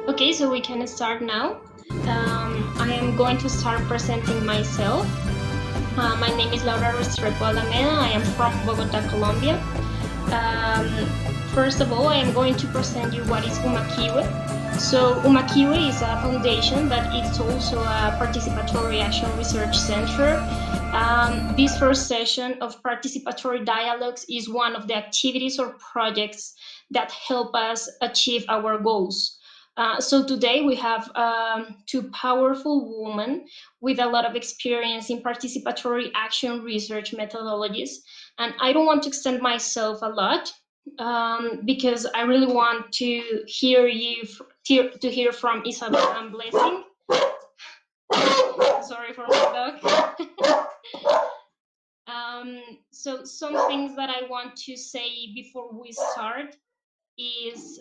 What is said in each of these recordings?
Okay, so we can start now. I am going to start presenting myself. My name is Restrepo Alameda. I am from Bogota, Colombia. First of all, I am going to present you what is Kiwe. So Kiwe is a foundation, but it's also a participatory action research center. This first session of participatory dialogues is one of the activities or projects that help us achieve our goals. So today we have two powerful women with a lot of experience in participatory action research methodologies. And I don't want to extend myself a lot because I really want to hear from Isabelle and Blessing. Sorry for my dog. So some things that I want to say before we start is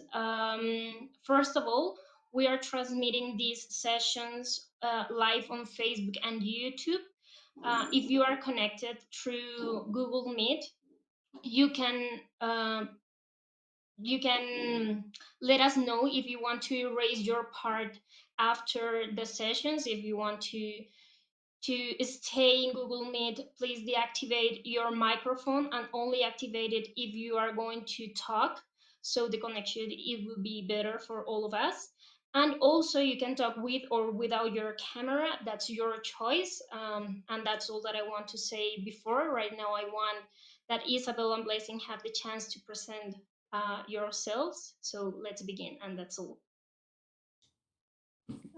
first of all, we are transmitting these sessions live on Facebook and YouTube. If you are connected through Google Meet, you can let us know if you want to raise your part after the sessions. If you want to stay in Google Meet, please deactivate your microphone and only activate it if you are going to talk. So the connection, it will be better for all of us. And also you can talk with or without your camera. That's your choice. And that's all that I want to say before. Right now, I want that Isabelle and Blessing have the chance to present yourselves. So let's begin. And that's all.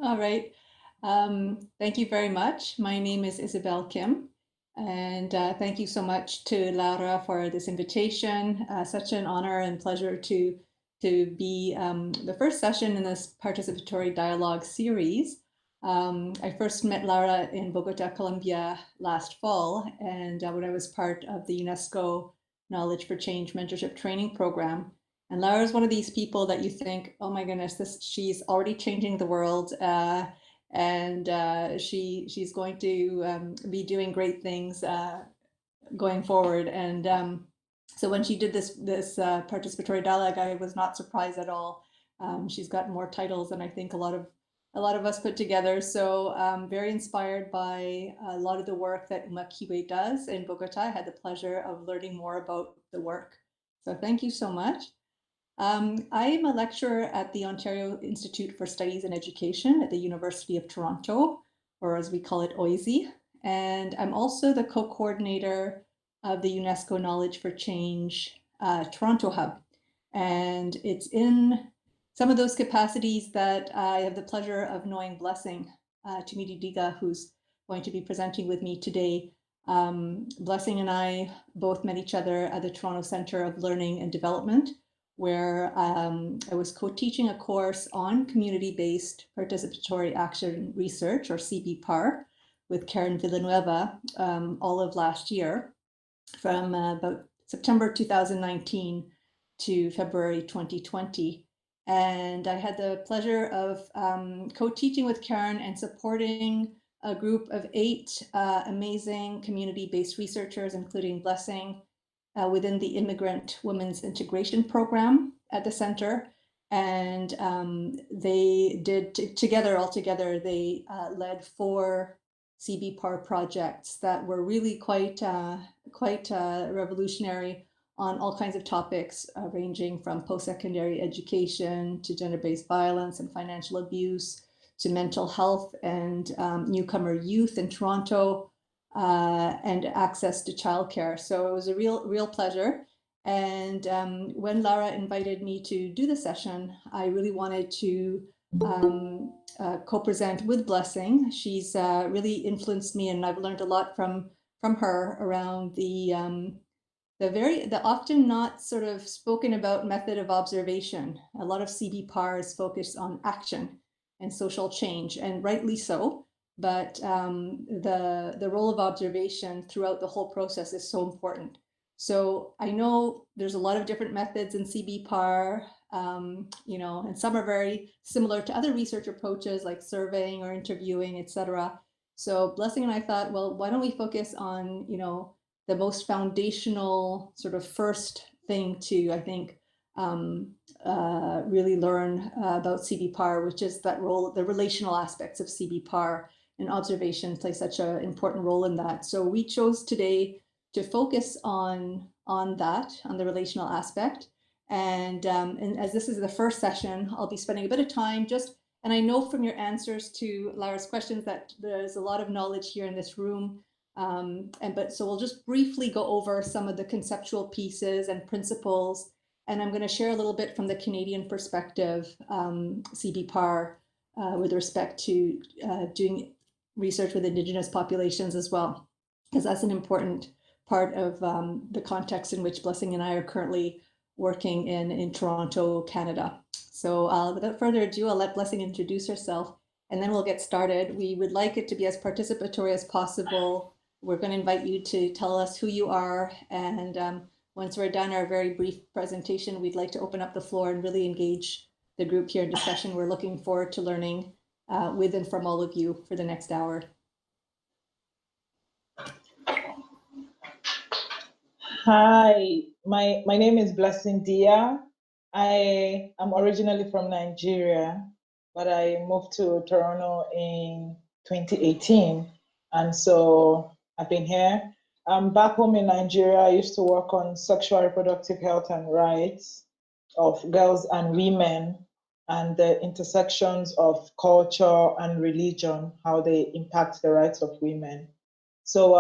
All right. Thank you very much. My name is Isabelle Kim, and thank you so much to Laura for this invitation. Such an honor and pleasure to be the first session in this participatory dialogue series. I first met Laura in Bogota, Colombia last fall, and when I was part of the UNESCO Knowledge for Change Mentorship Training Program. And Laura is one of these people that you think, oh my goodness, she's already changing the world, and she's going to be doing great things going forward. And so when she did this participatory dialogue, I was not surprised at all. She's got more titles than I think a lot of us put together. So very inspired by a lot of the work that Kiwe does in Bogota. I had the pleasure of learning more about the work. So thank you so much. I am a lecturer at the Ontario Institute for Studies and Education at the University of Toronto, or as we call it, OISE. And I'm also the co-coordinator of the UNESCO Knowledge for Change Toronto Hub. And it's in some of those capacities that I have the pleasure of knowing Blessing, Timidi Digha, who's going to be presenting with me today. Blessing and I both met each other at the Toronto Centre of Learning and Development, where I was co-teaching a course on community-based participatory action research, or CBPAR, with Karen Villanueva all of last year, from about September 2019 to February 2020. And I had the pleasure of co-teaching with Karen and supporting a group of 8 amazing community-based researchers, including Blessing, within the Immigrant Women's Integration Program at the center. And they did altogether, they led 4 CBPAR projects that were really quite revolutionary on all kinds of topics, ranging from post-secondary education to gender-based violence and financial abuse, to mental health and newcomer youth in Toronto, and access to childcare. So it was a real pleasure. And when Laura invited me to do the session, I really wanted to co-present with Blessing. She's really influenced me, and I've learned a lot from her around the often not sort of spoken about method of observation. A lot of CBPAR is focused on action and social change, and rightly so. But the role of observation throughout the whole process is so important. So I know there's a lot of different methods in CBPAR, and some are very similar to other research approaches like surveying or interviewing, etc. So Blessing and I thought, well, why don't we focus on, the most foundational sort of first thing to, I think, really learn about CBPAR, which is that role, the relational aspects of CBPAR, and observation plays such an important role in that. So we chose today to focus on that, on the relational aspect. And as this is the first session, I'll be spending a bit of time and I know from your answers to Lara's questions that there's a lot of knowledge here in this room. So we'll just briefly go over some of the conceptual pieces and principles. And I'm going to share a little bit from the Canadian perspective, CBPAR, with respect to doing research with Indigenous populations as well, because that's an important part of the context in which Blessing and I are currently working in Toronto, Canada. So without further ado, I'll let Blessing introduce herself, and then we'll get started. We would like it to be as participatory as possible. We're going to invite you to tell us who you are, and once we're done our very brief presentation, we'd like to open up the floor and really engage the group here in discussion. We're looking forward to learning with and from all of you for the next hour. Hi, my name is Blessing Digha. I am originally from Nigeria, but I moved to Toronto in 2018. And so I've been here. Back home in Nigeria, I used to work on sexual reproductive health and rights of girls and women, and the intersections of culture and religion, how they impact the rights of women. So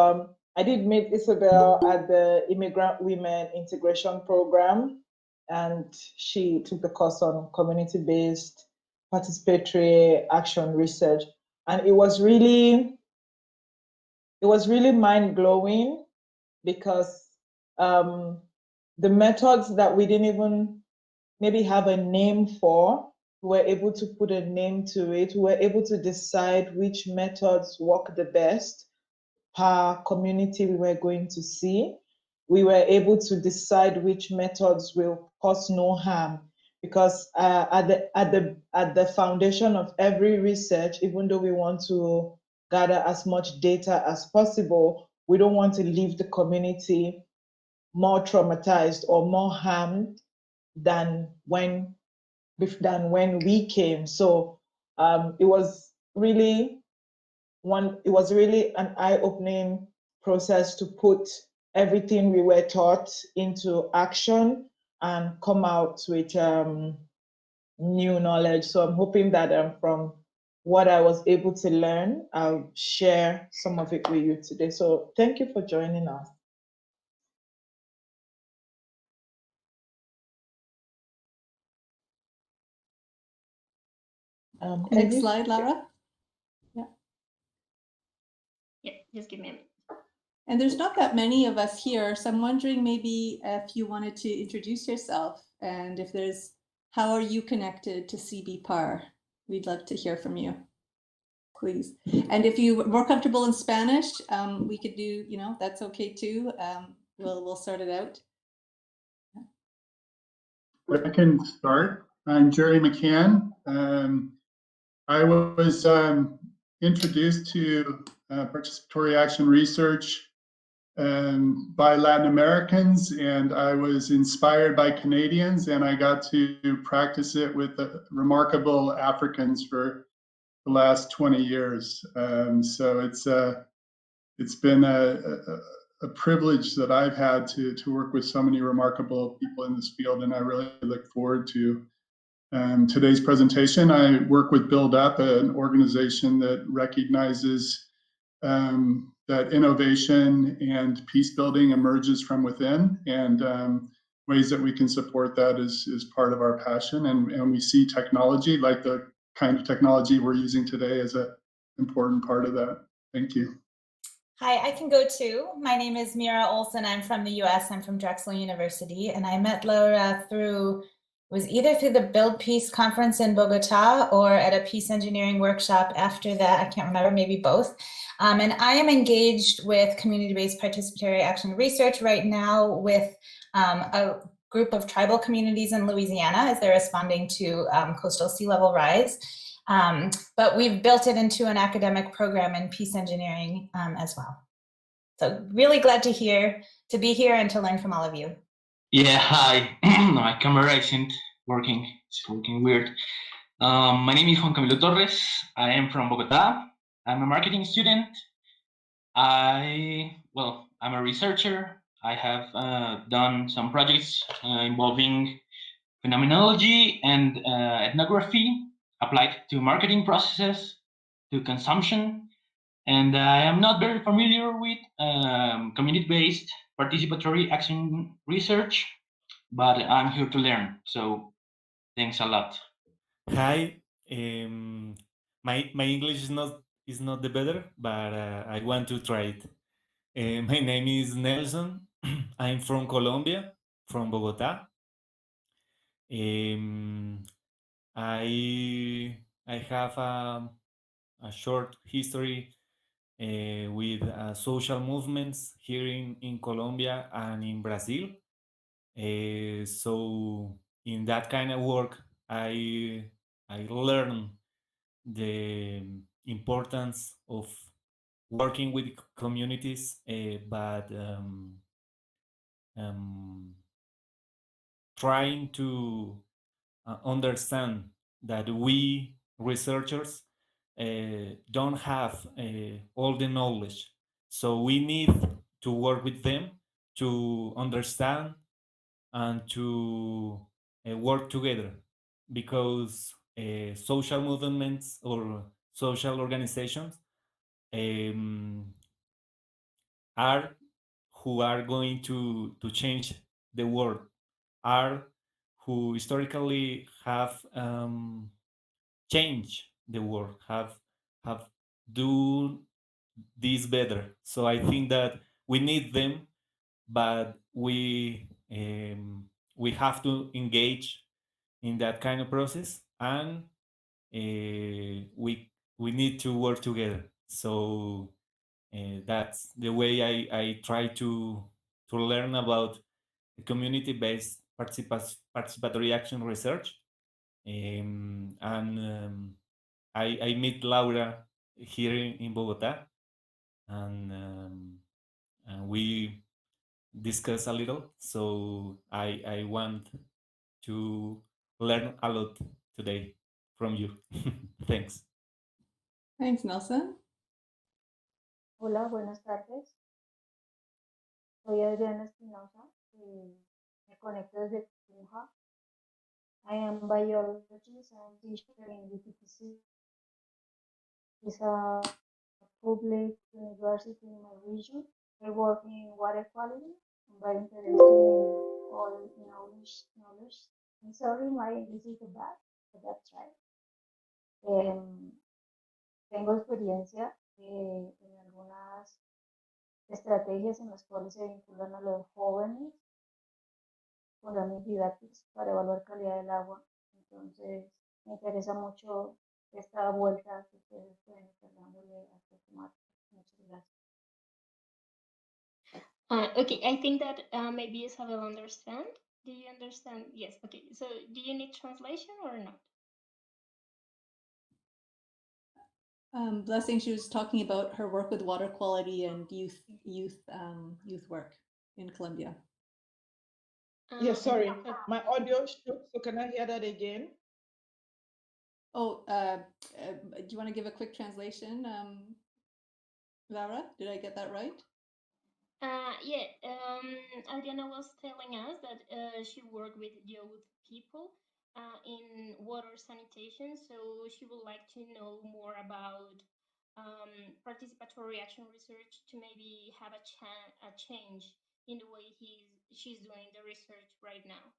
I did meet Isabelle at the Immigrant Women Integration Program, and she took the course on community-based participatory action research. And it was really mind-blowing, because the methods that we didn't even maybe have a name for, we were able to put a name to it. We were able to decide which methods work the best per community we were going to see. We were able to decide which methods will cause no harm, because at the foundation of every research, even though we want to gather as much data as possible, we don't want to leave the community more traumatized or more harmed than when we came. So it was really an eye-opening process to put everything we were taught into action and come out with new knowledge. So I'm hoping that from what I was able to learn, I'll share some of it with you today. So thank you for joining us. Next slide, Lara. Yeah, just give me a minute. And there's not that many of us here, so I'm wondering maybe if you wanted to introduce yourself, and how are you connected to CBPAR? We'd love to hear from you, please. And if you're more comfortable in Spanish, we could do, that's okay too. We'll sort it out. I can start. I'm Jerry McCann. I was introduced to participatory action research by Latin Americans, and I was inspired by Canadians, and I got to practice it with remarkable Africans for the last 20 years. So it's been a privilege that I've had to work with so many remarkable people in this field, and I really look forward to today's presentation. I work with Build Up, an organization that recognizes that innovation and peace building emerges from within, and ways that we can support that is part of our passion. And we see technology, like the kind of technology we're using today, as an important part of that. Thank you. Hi, I can go too. My name is Mira Olson. I'm from the US. I'm from Drexel University, and I met Laura either through the Build Peace conference in Bogota or at a peace engineering workshop after that. I can't remember, maybe both. And I am engaged with community-based participatory action research right now with a group of tribal communities in Louisiana as they're responding to coastal sea level rise. But we've built it into an academic program in peace engineering as well. So really glad to be here and to learn from all of you. Yeah, hi. My camera isn't working. It's working weird. My name is Juan Camilo Torres. I am from Bogota. I'm a marketing student. I'm a researcher. I have done some projects involving phenomenology and ethnography applied to marketing processes, to consumption. And I am not very familiar with community-based participatory action research, but I'm here to learn. So thanks a lot. Hi, my English is not the better, but I want to try it. My name is Nelson. I'm from Colombia, from Bogota. Um, I have a short history with social movements here in Colombia and in Brazil. So in that kind of work, I learn the importance of working with communities, but um, trying to understand that we researchers don't have all the knowledge. So we need to work with them to understand and to work together, because social movements or social organizations um, are who are going to change the world, are who historically have changed the world, have do this better. So I think that we need them, but we have to engage in that kind of process, and we need to work together. So that's the way I try to learn about community-based participatory action research. And I meet Laura here in Bogota, and we discuss a little. So I want to learn a lot today from you. Thanks. Thanks, Nelson. Hola, buenas tardes. Soy Adriana Espinosa y me conecto desde Tunja. I am biology and teacher in UTPC. It's a public university in my region. I work in water quality. I'm very interested in all knowledge. I'm sorry, my English is bad, but that's right. Tengo experiencia en algunas estrategias en las cuales se vinculan a los jóvenes con las didácticas para evaluar calidad del agua. Entonces, me interesa mucho esta vuelta que ustedes pueden estar dándole a esta temática. Muchas gracias. Okay, I think that maybe Isabelle understand. Do you understand? Yes. Okay. So, do you need translation or not? Blessing, she was talking about her work with water quality and youth work in Colombia. Yes, sorry, Okay. my audio shook, so can I hear that again? Oh, do you want to give a quick translation, Laura? Did I get that right? Yeah, Adriana was telling us that she worked with youth people in water sanitation, so she would like to know more about participatory action research to maybe have a change in the way she's doing the research right now.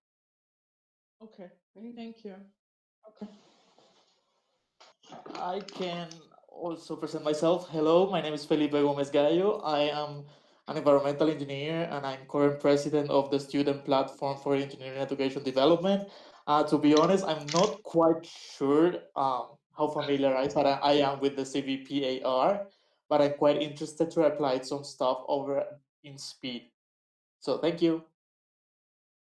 Okay, Great. thank you. Okay. I can also present myself. Hello, my name is Felipe Gomez Gallo. I am an environmental engineer and I'm current president of the Student Platform for Engineering Education Development. To be honest, I'm not quite sure how familiarized I am with the CBPAR, but I'm quite interested to apply some stuff over in speed. So thank you.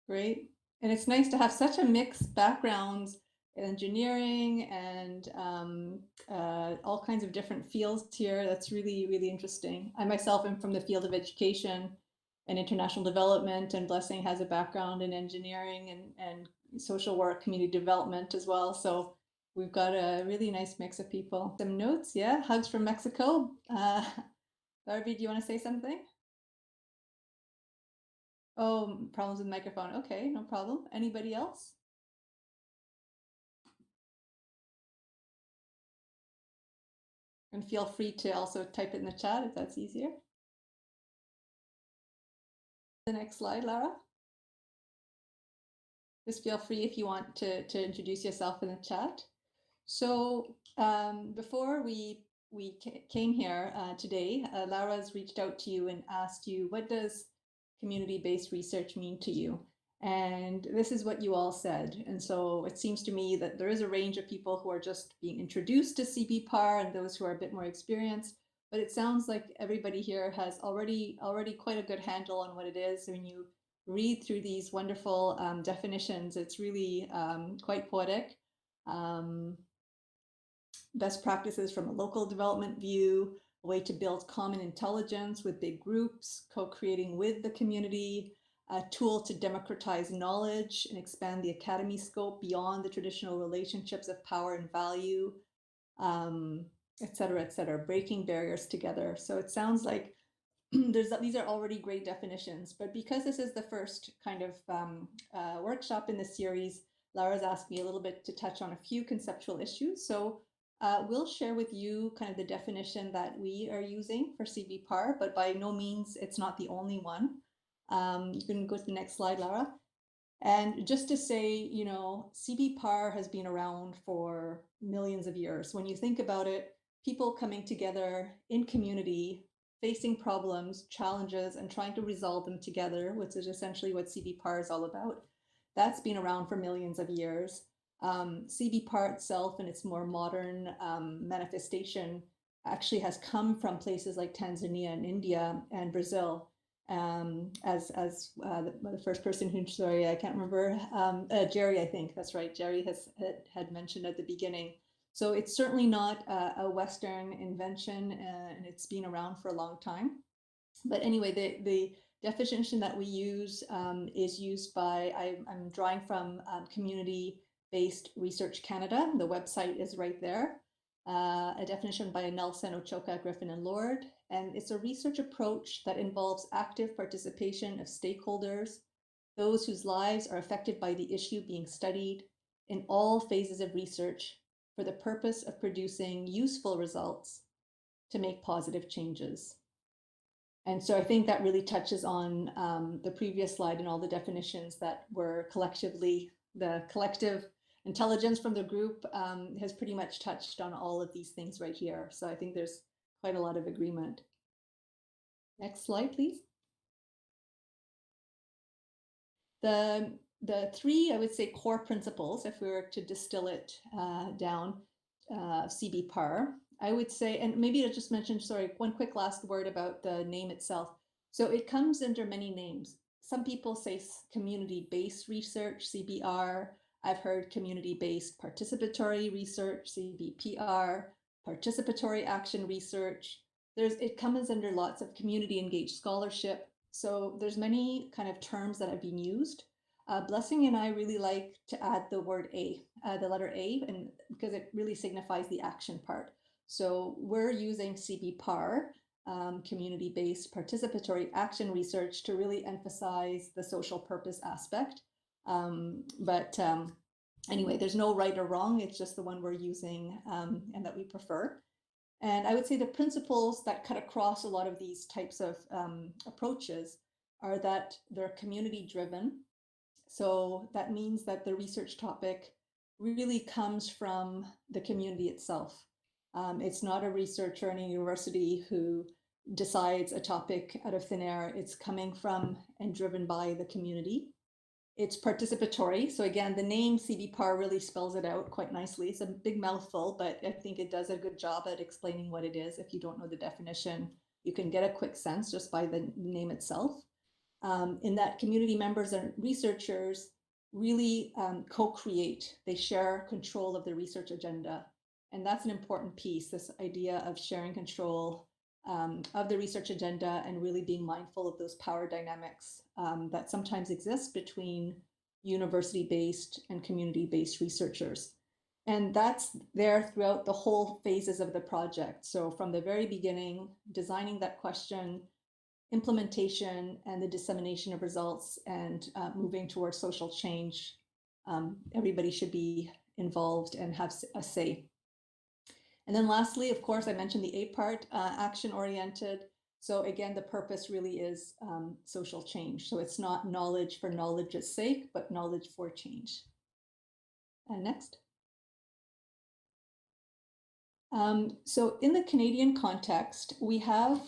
Great. And it's nice to have such a mixed backgrounds, engineering and all kinds of different fields here. That's really, really interesting. I myself am from the field of education. and international development, and Blessing has a background in engineering and social work, community development as well. So we've got a really nice mix of people. Some notes, yeah, hugs from Mexico. Barbie, do you want to say something? Oh, problems with microphone. Okay, no problem. Anybody else? And feel free to also type it in the chat if that's easier. The next slide, Lara. Just feel free if you want to introduce yourself in the chat. So before we came here today, Lara's reached out to you and asked you, what does community-based research mean to you? And this is what you all said. And so it seems to me that there is a range of people who are just being introduced to CBPAR and those who are a bit more experienced. But it sounds like everybody here has already quite a good handle on what it is. When you read through these wonderful definitions, it's really quite poetic. Best practices from a local development view, a way to build common intelligence with big groups, co-creating with the community, a tool to democratize knowledge and expand the academy scope beyond the traditional relationships of power and value, et cetera, breaking barriers together. So it sounds like these are already great definitions, but because this is the first kind of workshop in the series, Lara's asked me a little bit to touch on a few conceptual issues. So we'll share with you kind of the definition that we are using for CBPAR, but by no means it's not the only one. You can go to the next slide, Lara. And just to say, you know, CBPAR has been around for millions of years. When you think about it, people coming together in community, facing problems, challenges, and trying to resolve them together, which is essentially what CBPAR is all about. That's been around for millions of years. CBPAR itself and its more modern manifestation actually has come from places like Tanzania and India and Brazil. As the first person who, sorry, I can't remember, Jerry, I think that's right. Jerry had mentioned at the beginning. So it's certainly not a Western invention, and it's been around for a long time. But anyway, the definition that we use is used by, I'm drawing from Community-Based Research Canada. The website is right there. A definition by Nelson, Ochoka, Griffin, and Lord. And it's a research approach that involves active participation of stakeholders, those whose lives are affected by the issue being studied in all phases of research for the purpose of producing useful results to make positive changes. And so I think that really touches on the previous slide and all the definitions that were collectively, the collective intelligence from the group has pretty much touched on all of these things right here. So I think there's quite a lot of agreement. Next slide, please. The three, I would say, core principles, if we were to distill it down, CBPAR, I would say, and maybe I'll just mention, sorry, one quick last word about the name itself. So it comes under many names. Some people say community-based research, CBR. I've heard community-based participatory research, CBPR, participatory action research. It comes under lots of community-engaged scholarship. So there's many kind of terms that have been used. Blessing and I really like to add the word A, the letter A, and because it really signifies the action part. So we're using CBPAR, community-based participatory action research, to really emphasize the social purpose aspect. Anyway, there's no right or wrong. It's just the one we're using and that we prefer. And I would say the principles that cut across a lot of these types of approaches are that they're community driven. So that means that the research topic really comes from the community itself. It's not a researcher in a university who decides a topic out of thin air. It's coming from and driven by the community. It's participatory. So again, the name CBPAR really spells it out quite nicely. It's a big mouthful, but I think it does a good job at explaining what it is. If you don't know the definition, you can get a quick sense just by the name itself. In that community members and researchers really co-create. They share control of the research agenda. And that's an important piece, this idea of sharing control of the research agenda and really being mindful of those power dynamics that sometimes exist between university-based and community-based researchers. And that's there throughout the whole phases of the project. So from the very beginning, designing that question, implementation, and the dissemination of results, and moving towards social change. Everybody should be involved and have a say. And then lastly, of course, I mentioned the A part, action-oriented. So again, the purpose really is social change. So it's not knowledge for knowledge's sake, but knowledge for change. And next. So in the Canadian context, we have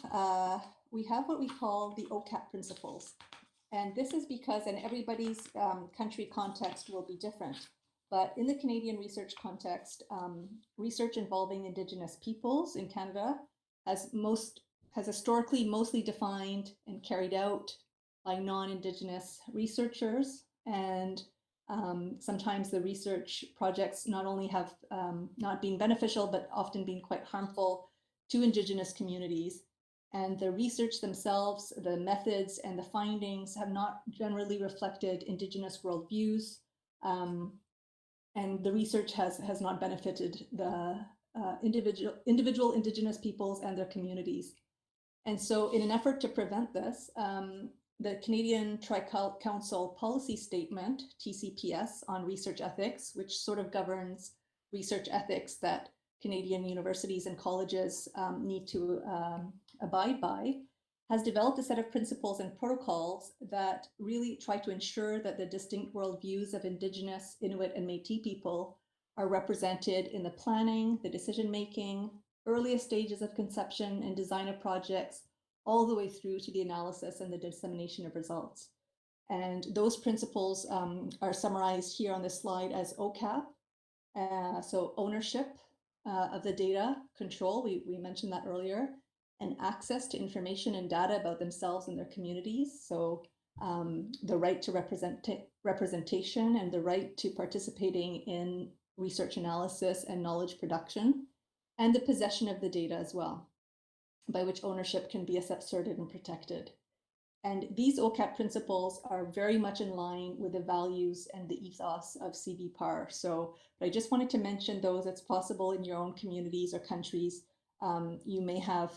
what we call the OCAP principles. And this is because, and everybody's country context will be different. But in the Canadian research context, research involving Indigenous peoples in Canada has historically mostly defined and carried out by non-Indigenous researchers. And sometimes the research projects not only have not been beneficial, but often been quite harmful to Indigenous communities. And the research themselves, the methods and the findings have not generally reflected Indigenous worldviews. And the research has not benefited the individual Indigenous peoples and their communities. And so in an effort to prevent this, the Canadian Tri-Council Policy Statement, TCPS, on research ethics, which sort of governs research ethics that Canadian universities and colleges need to abide by, has developed a set of principles and protocols that really try to ensure that the distinct worldviews of Indigenous, Inuit, and Métis people are represented in the planning, the decision-making, earliest stages of conception and design of projects, all the way through to the analysis and the dissemination of results. And those principles are summarized here on this slide as OCAP. So ownership of the data, control, we mentioned that earlier, and access to information and data about themselves and their communities. So the right to representation and the right to participating in research analysis and knowledge production, and the possession of the data as well, by which ownership can be asserted and protected. And these OCAP principles are very much in line with the values and the ethos of CBPAR. So I just wanted to mention those. It's possible in your own communities or countries, you may have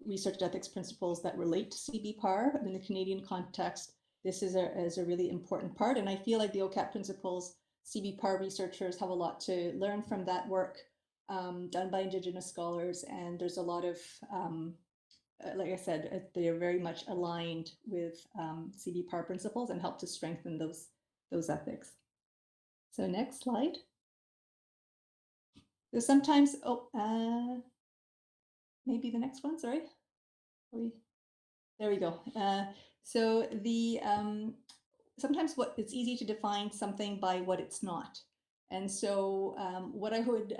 research ethics principles that relate to CBPAR. In the Canadian context, this is a really important part. And I feel like the OCAP principles, CBPAR researchers have a lot to learn from that work done by Indigenous scholars. And there's a lot of, like I said, they are very much aligned with CBPAR principles and help to strengthen those ethics. So next slide. So sometimes, maybe the next one, sorry. There we go. So the sometimes it's easy to define something by what it's not. And so what I would,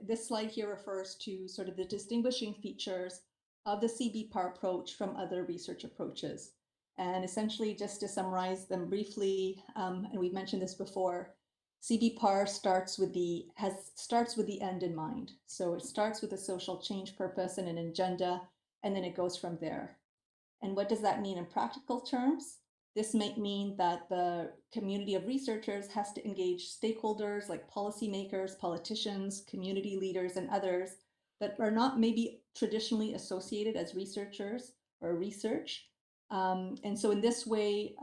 this slide here refers to sort of the distinguishing features of the CBPAR approach from other research approaches. And essentially, just to summarize them briefly, and we've mentioned this before, CBPAR starts with the end in mind. So it starts with a social change purpose and an agenda, and then it goes from there. And what does that mean in practical terms? This might mean that the community of researchers has to engage stakeholders like policymakers, politicians, community leaders, and others that are not maybe traditionally associated as researchers or research. And so in this way,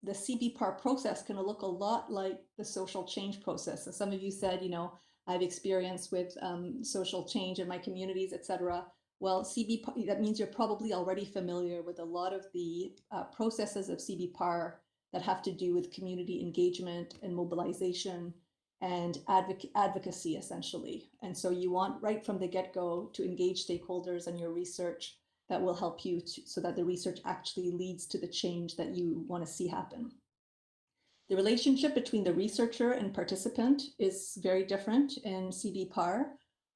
the CBPAR process can look a lot like the social change process. So some of you said, you know, I have experience with social change in my communities, et cetera. Well, CBPAR, that means you're probably already familiar with a lot of the processes of CBPAR that have to do with community engagement and mobilization and advocacy, essentially. And so you want right from the get-go to engage stakeholders in your research that will help you so that the research actually leads to the change that you want to see happen. The relationship between the researcher and participant is very different in CBPAR.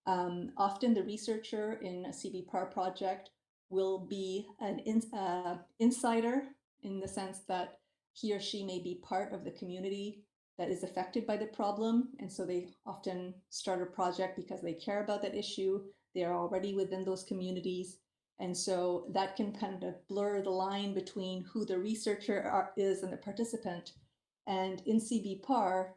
Often the researcher in a CBPAR project will be an insider in the sense that he or she may be part of the community that is affected by the problem. And so they often start a project because they care about that issue. They are already within those communities. And so that can kind of blur the line between who the researcher is and the participant. And in CBPAR,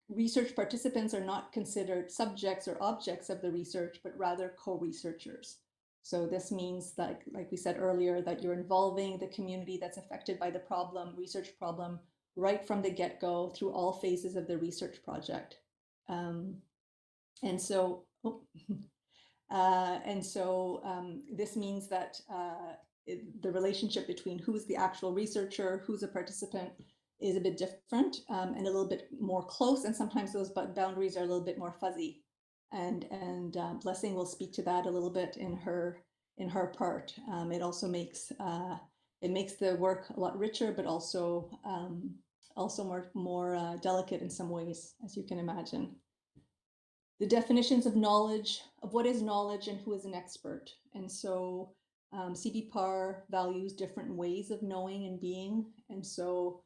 research participants are not considered subjects or objects of the research, but rather co-researchers. So this means that, like we said earlier, that you're involving the community that's affected by the problem, research problem, right from the get-go through all phases of the research project. This means that the relationship between who's the actual researcher, who's a participant, is a bit different and a little bit more close, and sometimes those boundaries are a little bit more fuzzy. And Blessing will speak to that a little bit in her part. It also makes the work a lot richer, but also more delicate in some ways, as you can imagine. The definitions of knowledge, of what is knowledge and who is an expert. And so CBPAR values different ways of knowing and being. And so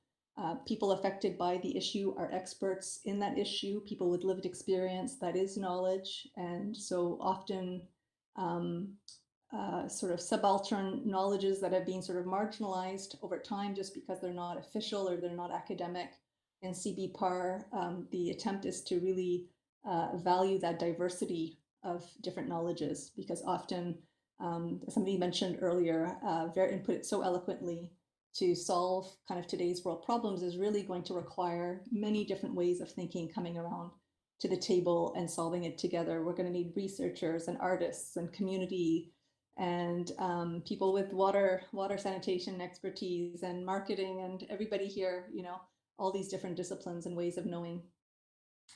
people affected by the issue are experts in that issue, people with lived experience, that is knowledge. And so often sort of subaltern knowledges that have been sort of marginalized over time just because they're not official or they're not academic. In CBPAR, the attempt is to really value that diversity of different knowledges, because often, somebody mentioned earlier, Vertin put it so eloquently, to solve kind of today's world problems is really going to require many different ways of thinking coming around to the table and solving it together. We're going to need researchers and artists and community and people with water sanitation expertise and marketing and everybody here, you know, all these different disciplines and ways of knowing.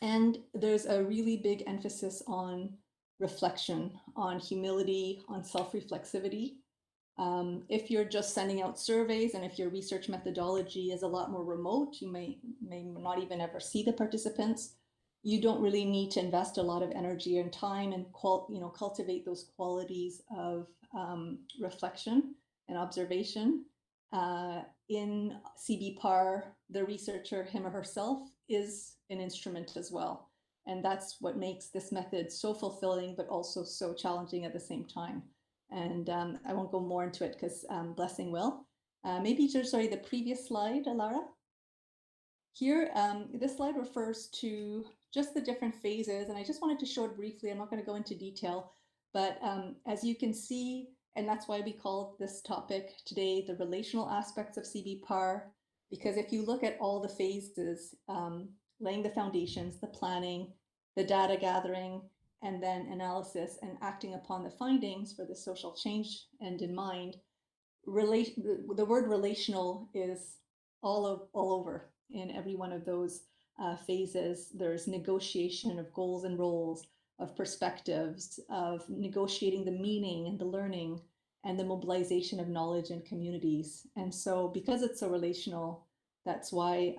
And there's a really big emphasis on reflection, on humility, on self-reflexivity. If you're just sending out surveys and if your research methodology is a lot more remote, you may not even ever see the participants. You don't really need to invest a lot of energy and time and cultivate those qualities of reflection and observation. In CBPAR, the researcher, him or herself, is an instrument as well. And that's what makes this method so fulfilling, but also so challenging at the same time. And I won't go more into it because Blessing will. Maybe just, sorry, the previous slide, Lara. Here, this slide refers to just the different phases, and I just wanted to show it briefly. I'm not going to go into detail, but as you can see, and that's why we called this topic today the relational aspects of CBPAR, because if you look at all the phases, laying the foundations, the planning, the data gathering, and then analysis and acting upon the findings for the social change end in mind, the word relational is all over in every one of those phases. There's negotiation of goals and roles, of perspectives, of negotiating the meaning and the learning, and the mobilization of knowledge in communities. And so because it's so relational, that's why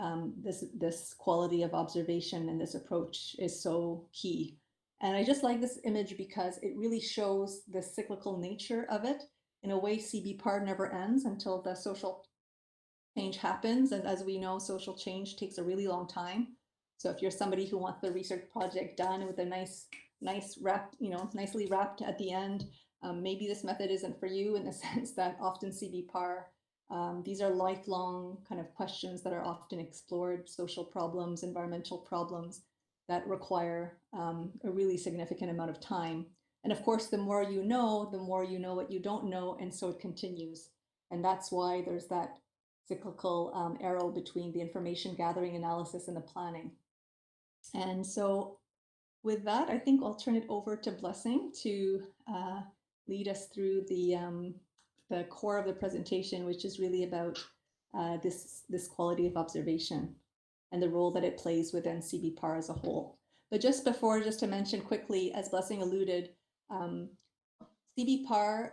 this quality of observation and this approach is so key. And I just like this image because it really shows the cyclical nature of it. In a way, CBPAR never ends until the social change happens. And as we know, social change takes a really long time. So if you're somebody who wants the research project done with a nice wrap, nicely wrapped at the end, maybe this method isn't for you, in the sense that often CBPAR, these are lifelong kind of questions that are often explored, social problems, environmental problems that require a really significant amount of time. And of course, the more you know what you don't know, and so it continues. And that's why there's that cyclical arrow between the information gathering, analysis, and the planning. And so with that, I think I'll turn it over to Blessing to lead us through the core of the presentation, which is really about this quality of observation and the role that it plays within CBPAR as a whole. But just to mention quickly, as Blessing alluded, CBPAR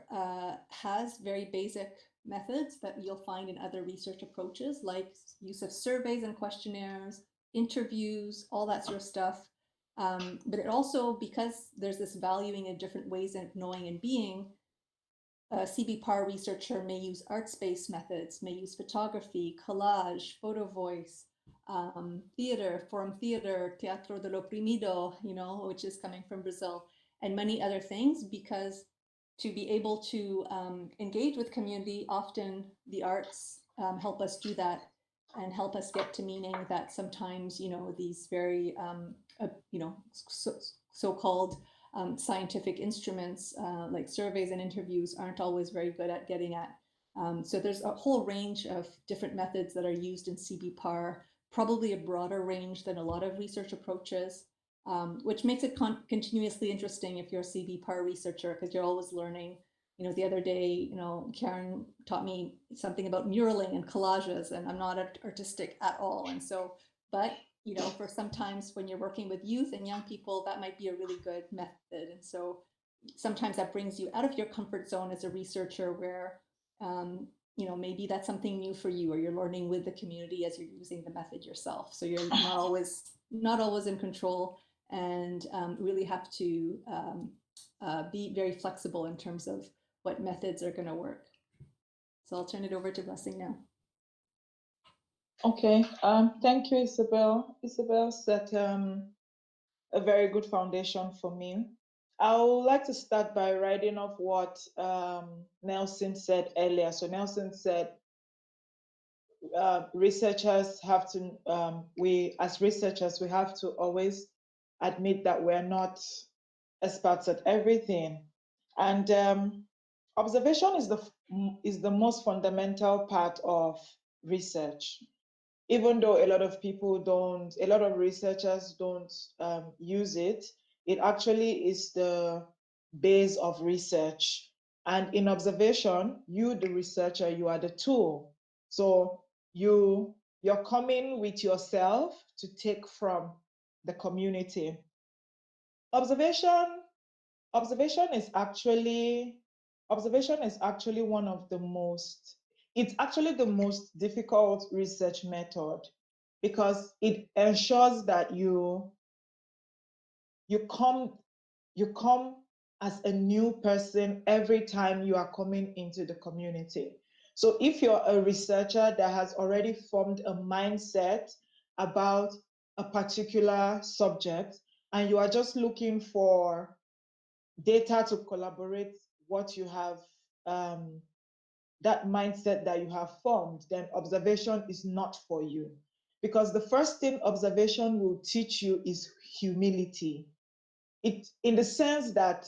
has very basic methods that you'll find in other research approaches, like use of surveys and questionnaires, interviews, all that sort of stuff. But it also, because there's this valuing of different ways of knowing and being, a CBPAR researcher may use arts-based methods, may use photography, collage, photo voice, theater, forum theater, teatro del oprimido, which is coming from Brazil. and many other things, because to be able to engage with community, often the arts help us do that and help us get to meaning that sometimes, these very, so-called scientific instruments like surveys and interviews aren't always very good at getting at. So there's a whole range of different methods that are used in CBPAR, probably a broader range than a lot of research approaches, which makes it continuously interesting if you're a CBPAR researcher, because you're always learning. The other day, Karen taught me something about muraling and collages, and I'm not artistic at all. And so, but, for sometimes when you're working with youth and young people, that might be a really good method. And so sometimes that brings you out of your comfort zone as a researcher where, maybe that's something new for you, or you're learning with the community as you're using the method yourself. So you're not always in control, and really have to be very flexible in terms of what methods are going to work. So I'll turn it over to Blessing now. Okay, thank you, Isabelle. Isabelle set a very good foundation for me. I would like to start by writing off what Nelson said earlier. So Nelson said, researchers have to, we as researchers, we have to always admit that we're not experts at everything. And observation is the most fundamental part of research. Even though a lot of researchers don't use it, it actually is the base of research. And in observation, you, the researcher, you are the tool. So you're coming with yourself to take from the community. Observation is actually one of the most, it's actually the most difficult research method, because it ensures that you come as a new person every time you are coming into the community. So if you're a researcher that has already formed a mindset about a particular subject, and you are just looking for data to collaborate what you have, that mindset that you have formed, then observation is not for you. Because the first thing observation will teach you is humility. In the sense that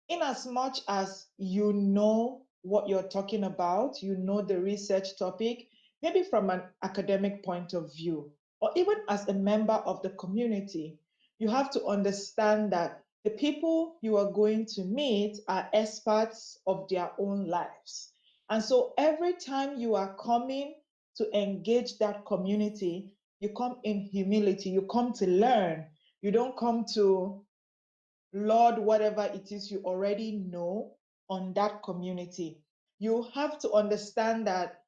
in as much as you know what you're talking about, you know the research topic, maybe from an academic point of view, or even as a member of the community, you have to understand that the people you are going to meet are experts of their own lives. And so every time you are coming to engage that community, you come in humility, you come to learn. You don't come to lord whatever it is you already know on that community. You have to understand that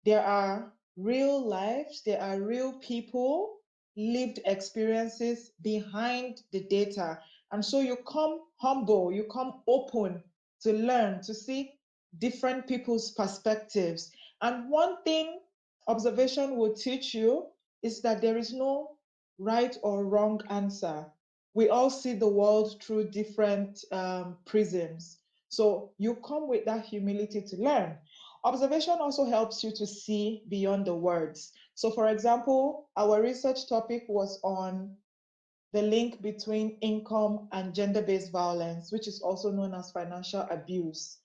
there are real lives, there are real people, lived experiences behind the data. And so you come humble, you come open to learn, to see different people's perspectives. And one thing observation will teach you is that there is no right or wrong answer. We all see the world through different prisms. So you come with that humility to learn. Observation also helps you to see beyond the words. So for example, our research topic was on the link between income and gender-based violence, which is also known as financial abuse.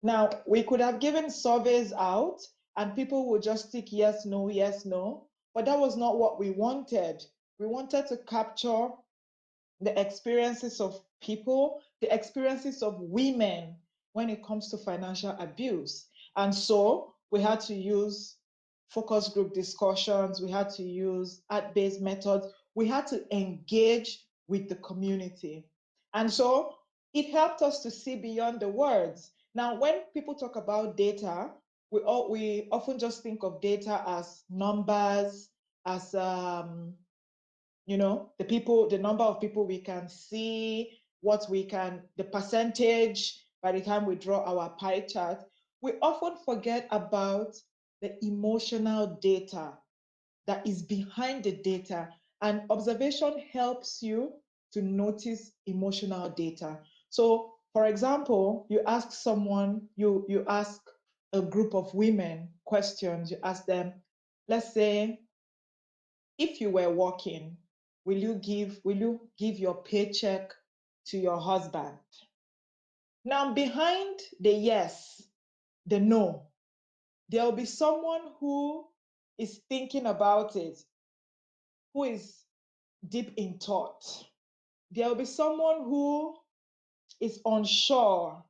Now, we could have given surveys out and people would just tick yes, no, but that was not what we wanted. We wanted to capture the experiences of people, the experiences of women when it comes to financial abuse. And so we had to use focus group discussions, we had to use art-based methods, we had to engage with the community. And so it helped us to see beyond the words. Now, when people talk about data, we often just think of data as numbers, as the number of people we can see, the percentage by the time we draw our pie chart. We often forget about the emotional data that is behind the data. And observation helps you to notice emotional data. So, for example, you ask someone, you ask a group of women questions, you ask them, let's say, if you were working, will you give your paycheck to your husband? Now, behind the yes, the no, there will be someone who is thinking about it, who is deep in thought. There will be someone who is unsure.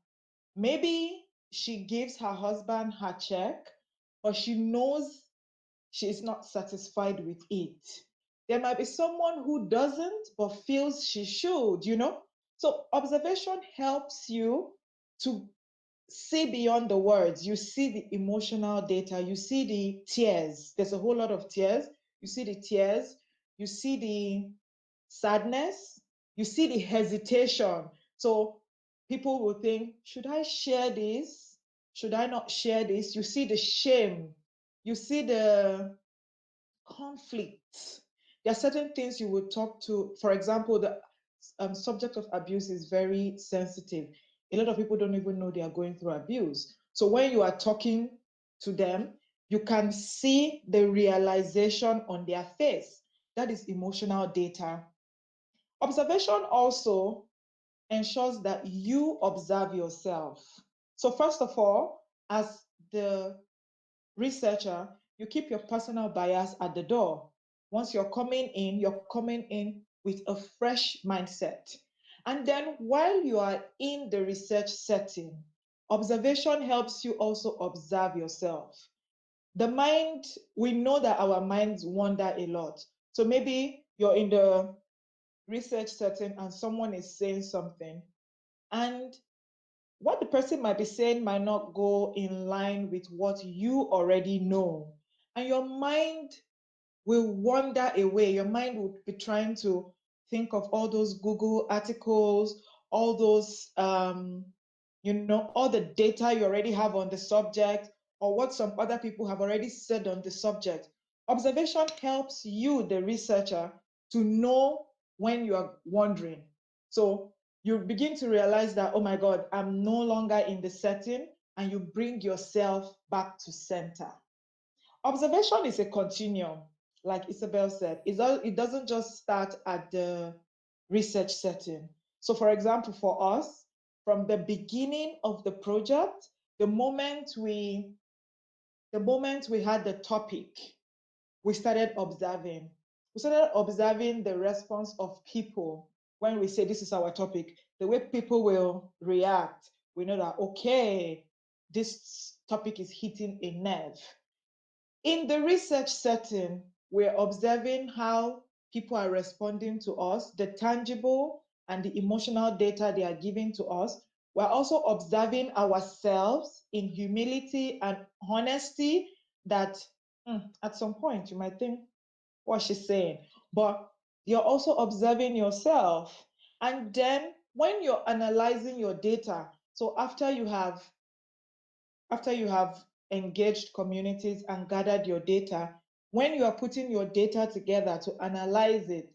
Maybe she gives her husband her check, but she knows she is not satisfied with it. There might be someone who doesn't, but feels she should, you know? So observation helps you to see beyond the words. You see the emotional data, you see the tears. There's a whole lot of tears. You see the tears, you see the sadness, you see the hesitation. So people will think, should I share this? Should I not share this? You see the shame, you see the conflict. There are certain things you will talk to. For example, the subject of abuse is very sensitive. A lot of people don't even know they are going through abuse. So when you are talking to them, you can see the realization on their face. That is emotional data. Observation also ensures that you observe yourself. So first of all, as the researcher, you keep your personal bias at the door. Once you're coming in with a fresh mindset. And then while you are in the research setting, observation helps you also observe yourself. The mind, we know that our minds wander a lot. So maybe you're in the research setting and someone is saying something, and what the person might be saying might not go in line with what you already know. And your mind will wander away. Your mind will be trying to think of all those Google articles, all those, all the data you already have on the subject, or what some other people have already said on the subject. Observation helps you, the researcher, to know when you are wandering. So you begin to realize that, oh my God, I'm no longer in the setting, and you bring yourself back to center. Observation is a continuum, like Isabelle said. It doesn't just start at the research setting. So for example, for us, from the beginning of the project, the moment we had the topic, we started observing. We started observing the response of people when we say this is our topic, the way people will react. We know that, okay, this topic is hitting a nerve. In the research setting, we're observing how people are responding to us, the tangible and the emotional data they are giving to us. We're also observing ourselves in humility and honesty that at some point you might think what she's saying, but you're also observing yourself. And then when you're analyzing your data, so after you have engaged communities and gathered your data, when you are putting your data together to analyze it,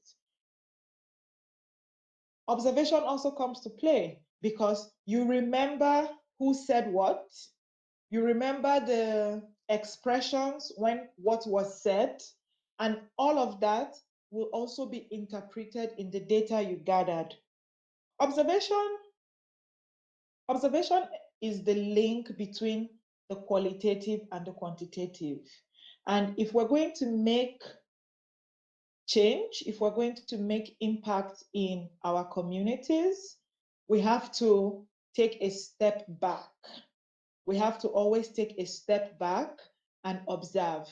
observation also comes to play, because you remember who said what, you remember the expressions when what was said, and all of that will also be interpreted in the data you gathered. Observation is the link between the qualitative and the quantitative. And if we're going to make change, if we're going to make impact in our communities, we have to take a step back. We have to always take a step back and observe.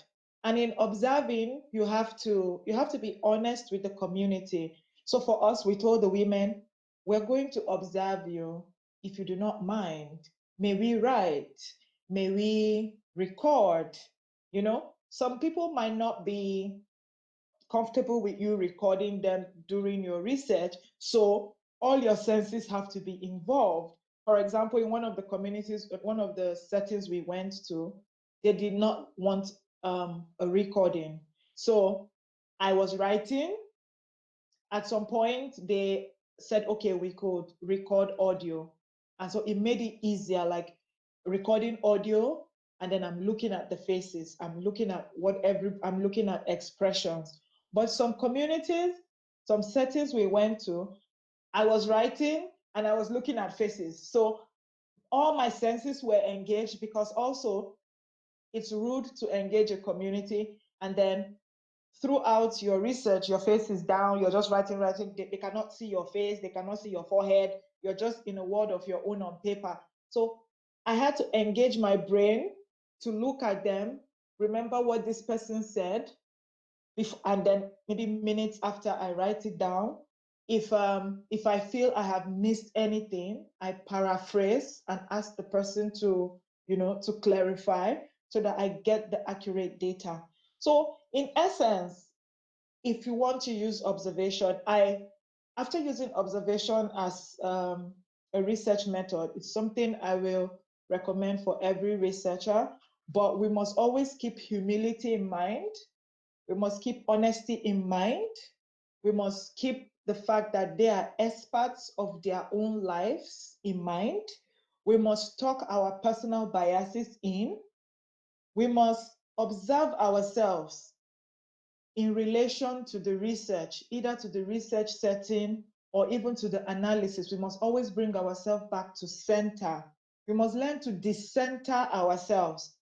And in observing, you have to be honest with the community. So for us, we told the women, we're going to observe you. If you do not mind, may we write, may we record. You know, some people might not be comfortable with you recording them during your research, so all your senses have to be involved. For example, in one of the communities, one of the settings we went to, they did not want a recording. So I was writing, at some point they said, okay, we could record audio. And so it made it easier, like recording audio, and then I'm looking at the faces, I'm looking at I'm looking at expressions. But some communities, some settings we went to, I was writing and I was looking at faces. So all my senses were engaged, because also it's rude to engage a community and then throughout your research, your face is down, you're just writing. They cannot see your face, they cannot see your forehead, you're just in a world of your own on paper. So I had to engage my brain to look at them, remember what this person said, and then maybe minutes after I write it down. If I feel I have missed anything, I paraphrase and ask the person to, to clarify so that I get the accurate data. So in essence, if you want to use observation, after using observation as a research method, it's something I will recommend for every researcher, but we must always keep humility in mind. We must keep honesty in mind. We must keep the fact that they are experts of their own lives in mind. We must talk our personal biases in. We must observe ourselves in relation to the research, either to the research setting or even to the analysis. We must always bring ourselves back to center. We must learn to decenter ourselves.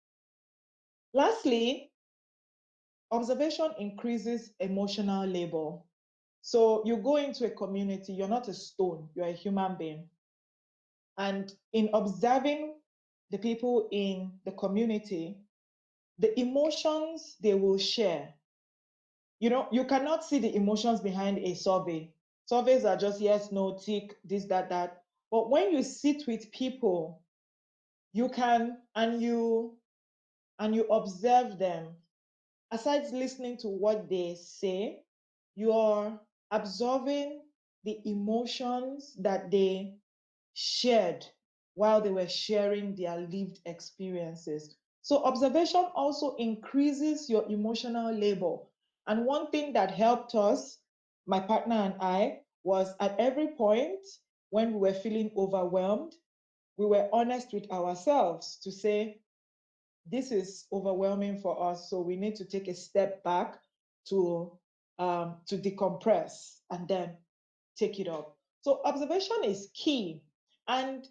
Lastly, observation increases emotional labor. So you go into a community, you're not a stone, you're a human being. And in observing the people in the community, the emotions they will share, you cannot see the emotions behind a survey. Surveys are just yes, no, tick, this, that. But when you sit with people, you can, and you observe them, aside listening to what they say, you're absorbing the emotions that they shared while they were sharing their lived experiences. So observation also increases your emotional labor. And one thing that helped us, my partner and I, was at every point when we were feeling overwhelmed, we were honest with ourselves to say, this is overwhelming for us, so we need to take a step back to decompress and then take it up. So observation is key. And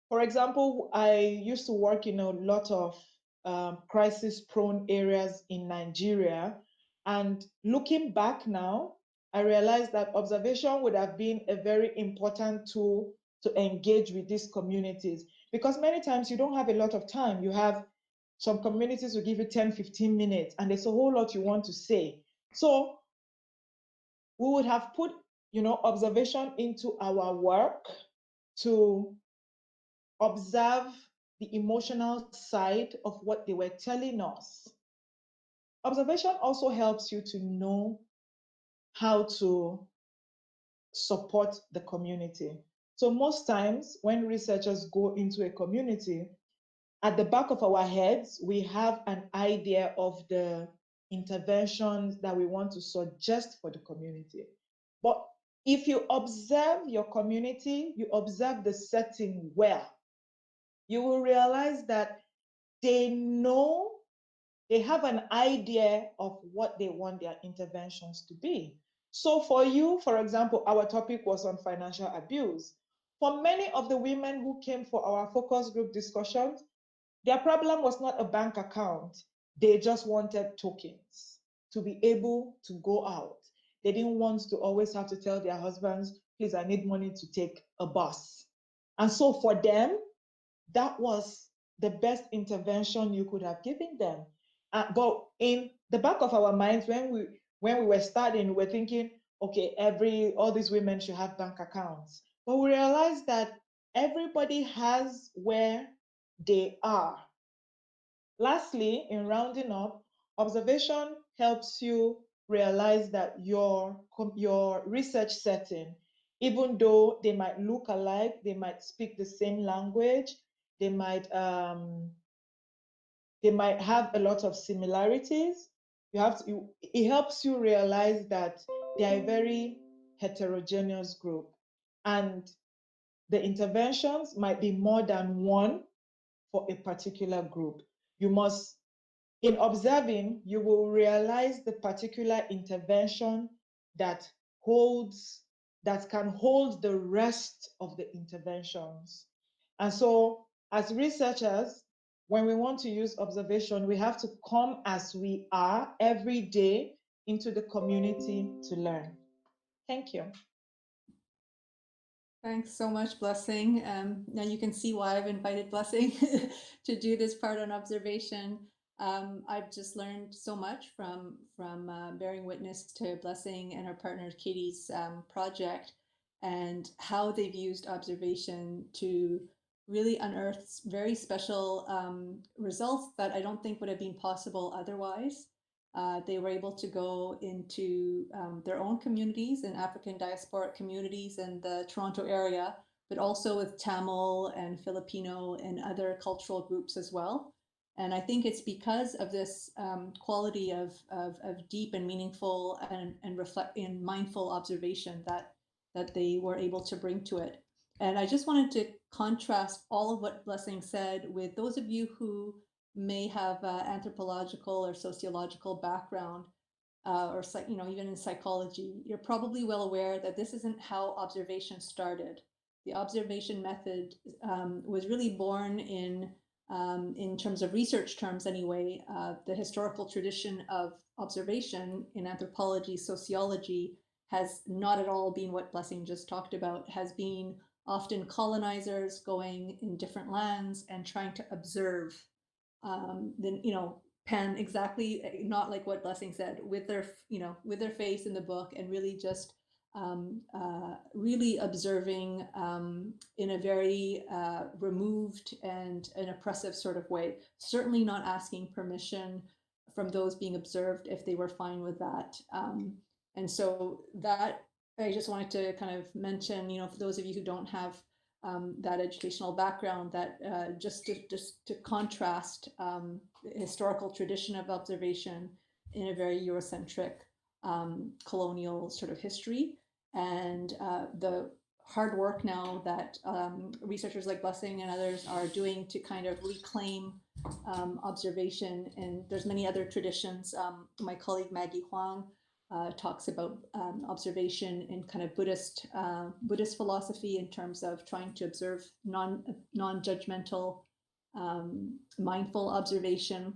for example, I used to work in a lot of crisis-prone areas in Nigeria. And looking back now, I realized that observation would have been a very important tool to engage with these communities. Because many times you don't have a lot of time. You have some communities will give you 10, 15 minutes, and there's a whole lot you want to say. So we would have put, observation into our work to observe the emotional side of what they were telling us. Observation also helps you to know how to support the community. So most times when researchers go into a community, at the back of our heads, we have an idea of the interventions that we want to suggest for the community. But if you observe your community, you observe the setting well, you will realize that they have an idea of what they want their interventions to be. So for you, for example, our topic was on financial abuse. For many of the women who came for our focus group discussions, their problem was not a bank account. They just wanted tokens to be able to go out. They didn't want to always have to tell their husbands, please, I need money to take a bus. And so for them, that was the best intervention you could have given them. But in the back of our minds, when we were starting, we were thinking, okay, all these women should have bank accounts. But we realized that everybody has where they are. Lastly, in rounding up, observation helps you realize that your research setting, even though they might look alike, they might speak the same language, they might have a lot of similarities. It helps you realize that they are very heterogeneous group. And the interventions might be more than one for a particular group. You must, in observing, you will realize the particular intervention that can hold the rest of the interventions. And so as researchers, when we want to use observation, we have to come as we are every day into the community to learn. Thank you. Thanks so much, Blessing. Now you can see why I've invited Blessing to do this part on observation. I've just learned so much from bearing witness to Blessing and her partner Katie's project, and how they've used observation to really unearth very special results that I don't think would have been possible otherwise. They were able to go into their own communities and African diasporic communities in the Toronto area, but also with Tamil and Filipino and other cultural groups as well. And I think it's because of this quality of deep and meaningful and mindful observation that they were able to bring to it. And I just wanted to contrast all of what Blessing said with those of you who may have anthropological or sociological background, or even in psychology. You're probably well aware that this isn't how observation started. The observation method was really born in terms of research terms anyway. The historical tradition of observation in anthropology, sociology, has not at all been what Blessing just talked about. Has been often colonizers going in different lands and trying to observe. Then pen exactly not like what Blessing said, with their face in the book, and really just really observing in a very removed and an oppressive sort of way. Certainly not asking permission from those being observed if they were fine with that. And so that I just wanted to kind of mention, for those of you who don't have that educational background, that just to contrast the historical tradition of observation in a very Eurocentric colonial sort of history, and the hard work now that researchers like Blessing and others are doing to kind of reclaim observation. And there's many other traditions. My colleague Maggie Huang talks about observation in kind of Buddhist philosophy in terms of trying to observe non-judgmental, mindful observation.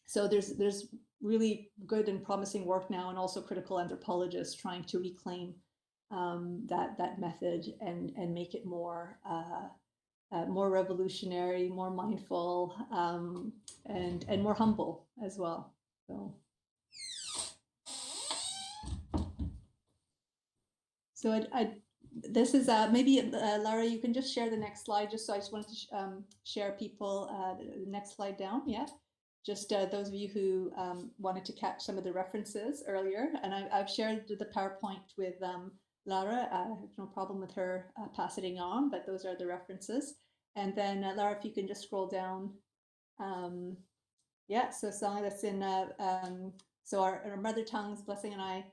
So there's really good and promising work now, and also critical anthropologists trying to reclaim that method and make it more revolutionary, more mindful, and more humble as well. So this is maybe Lara, you can just share the next slide. I just wanted to share people the next slide down. Yeah, just those of you who wanted to catch some of the references earlier, and I've shared the PowerPoint with Lara. I have no problem with her passing it on, but those are the references. And then Lara, if you can just scroll down. Yeah, so something that's in so our mother tongues, Blessing and I.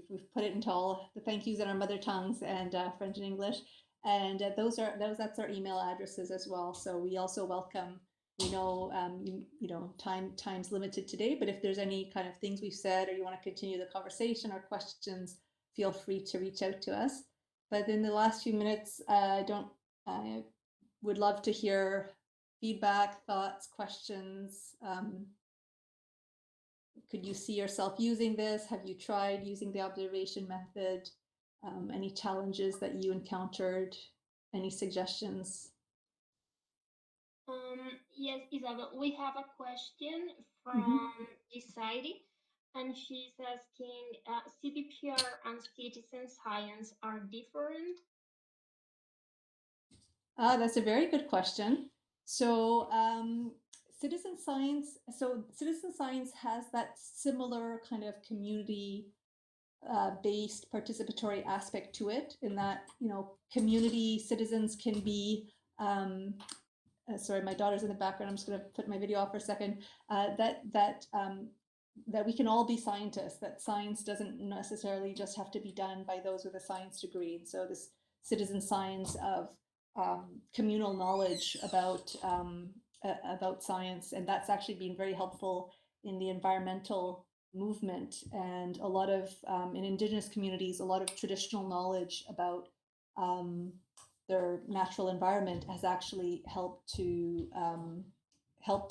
We've put it into all the thank yous in our mother tongues and French and English, and that's our email addresses as well. So we also welcome. We know time's limited today, but if there's any kind of things we've said, or you want to continue the conversation or questions, feel free to reach out to us. But in the last few minutes, I would love to hear feedback, thoughts, questions. Could you see yourself using this? Have you tried using the observation method? Any challenges that you encountered? Any suggestions? Yes, Isabel, we have a question from Isaiah, and she's asking, CBPAR and citizen science are different? That's a very good question. So citizen science has that similar kind of community based participatory aspect to it, in that community citizens can be sorry, my daughter's in the background. I'm just going to put my video off for a second. that we can all be scientists, that science doesn't necessarily just have to be done by those with a science degree. And so this citizen science of communal knowledge about science, and that's actually been very helpful in the environmental movement, and a lot of in indigenous communities, a lot of traditional knowledge about their natural environment has actually helped to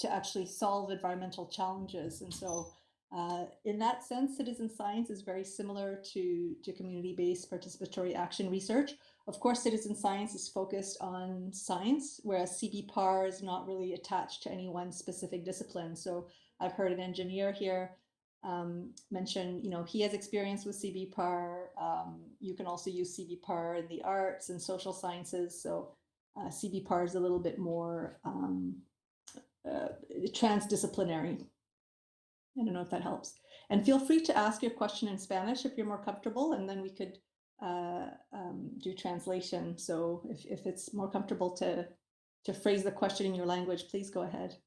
actually solve environmental challenges. And so in that sense, citizen science is very similar to community-based participatory action research. Of course, citizen science is focused on science, whereas CBPAR is not really attached to any one specific discipline. So I've heard an engineer here mention, he has experience with CBPAR. You can also use CBPAR in the arts and social sciences. So CBPAR is a little bit more transdisciplinary. I don't know if that helps. And feel free to ask your question in Spanish if you're more comfortable, and then we could do translation. So if it's more comfortable to phrase the question in your language, please go ahead.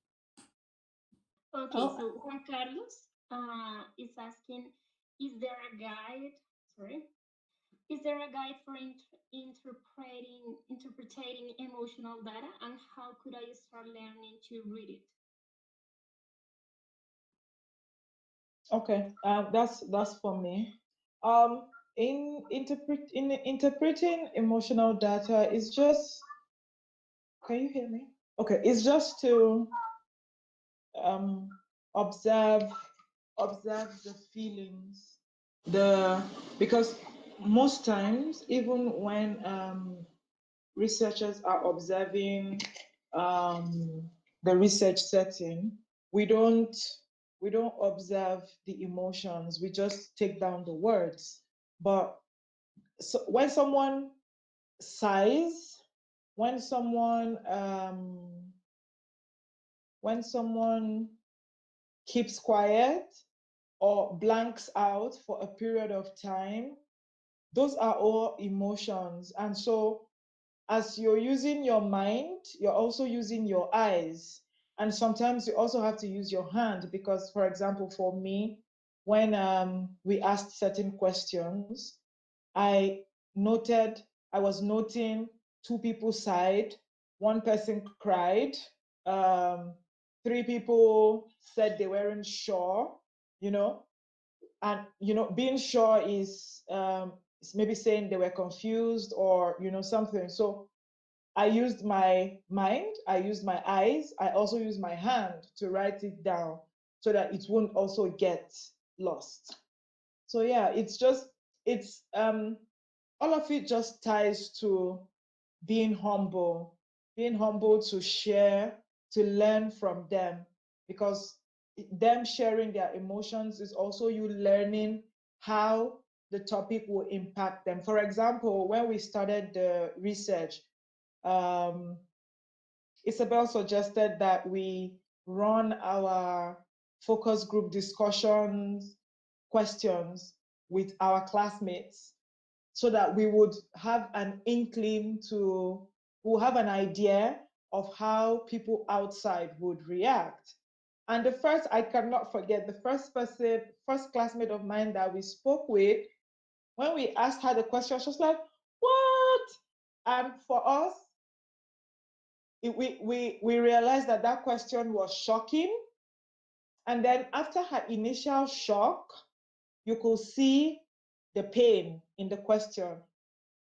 Okay, so Juan Carlos is asking, is there a guide for interpreting emotional data, and how could I start learning to read it? Okay, that's for me. In interpreting emotional data is just, can you hear me? Okay, it's just to observe the feelings, because most times, even when researchers are observing the research setting, we don't observe the emotions, we just take down the words. But so when someone sighs, when someone keeps quiet or blanks out for a period of time, those are all emotions. And so as you're using your mind, you're also using your eyes. And sometimes you also have to use your hand, because, for example, for me, when we asked certain questions, I was noting two people sighed, one person cried, 3 people said they weren't sure, and being sure is maybe saying they were confused or something. So I used my mind, I used my eyes, I also used my hand to write it down so that it won't also get lost. So yeah, it's all of it just ties to being humble to share, to learn from them, because them sharing their emotions is also you learning how the topic will impact them. For example, when we started the research, Isabelle suggested that we run our focus group discussions, questions with our classmates, so that we would have an inkling we'll have an idea of how people outside would react. And I cannot forget, the first classmate of mine that we spoke with, when we asked her the question, she was like, what? And for us, we realized that question was shocking. And then after her initial shock, you could see the pain in the question.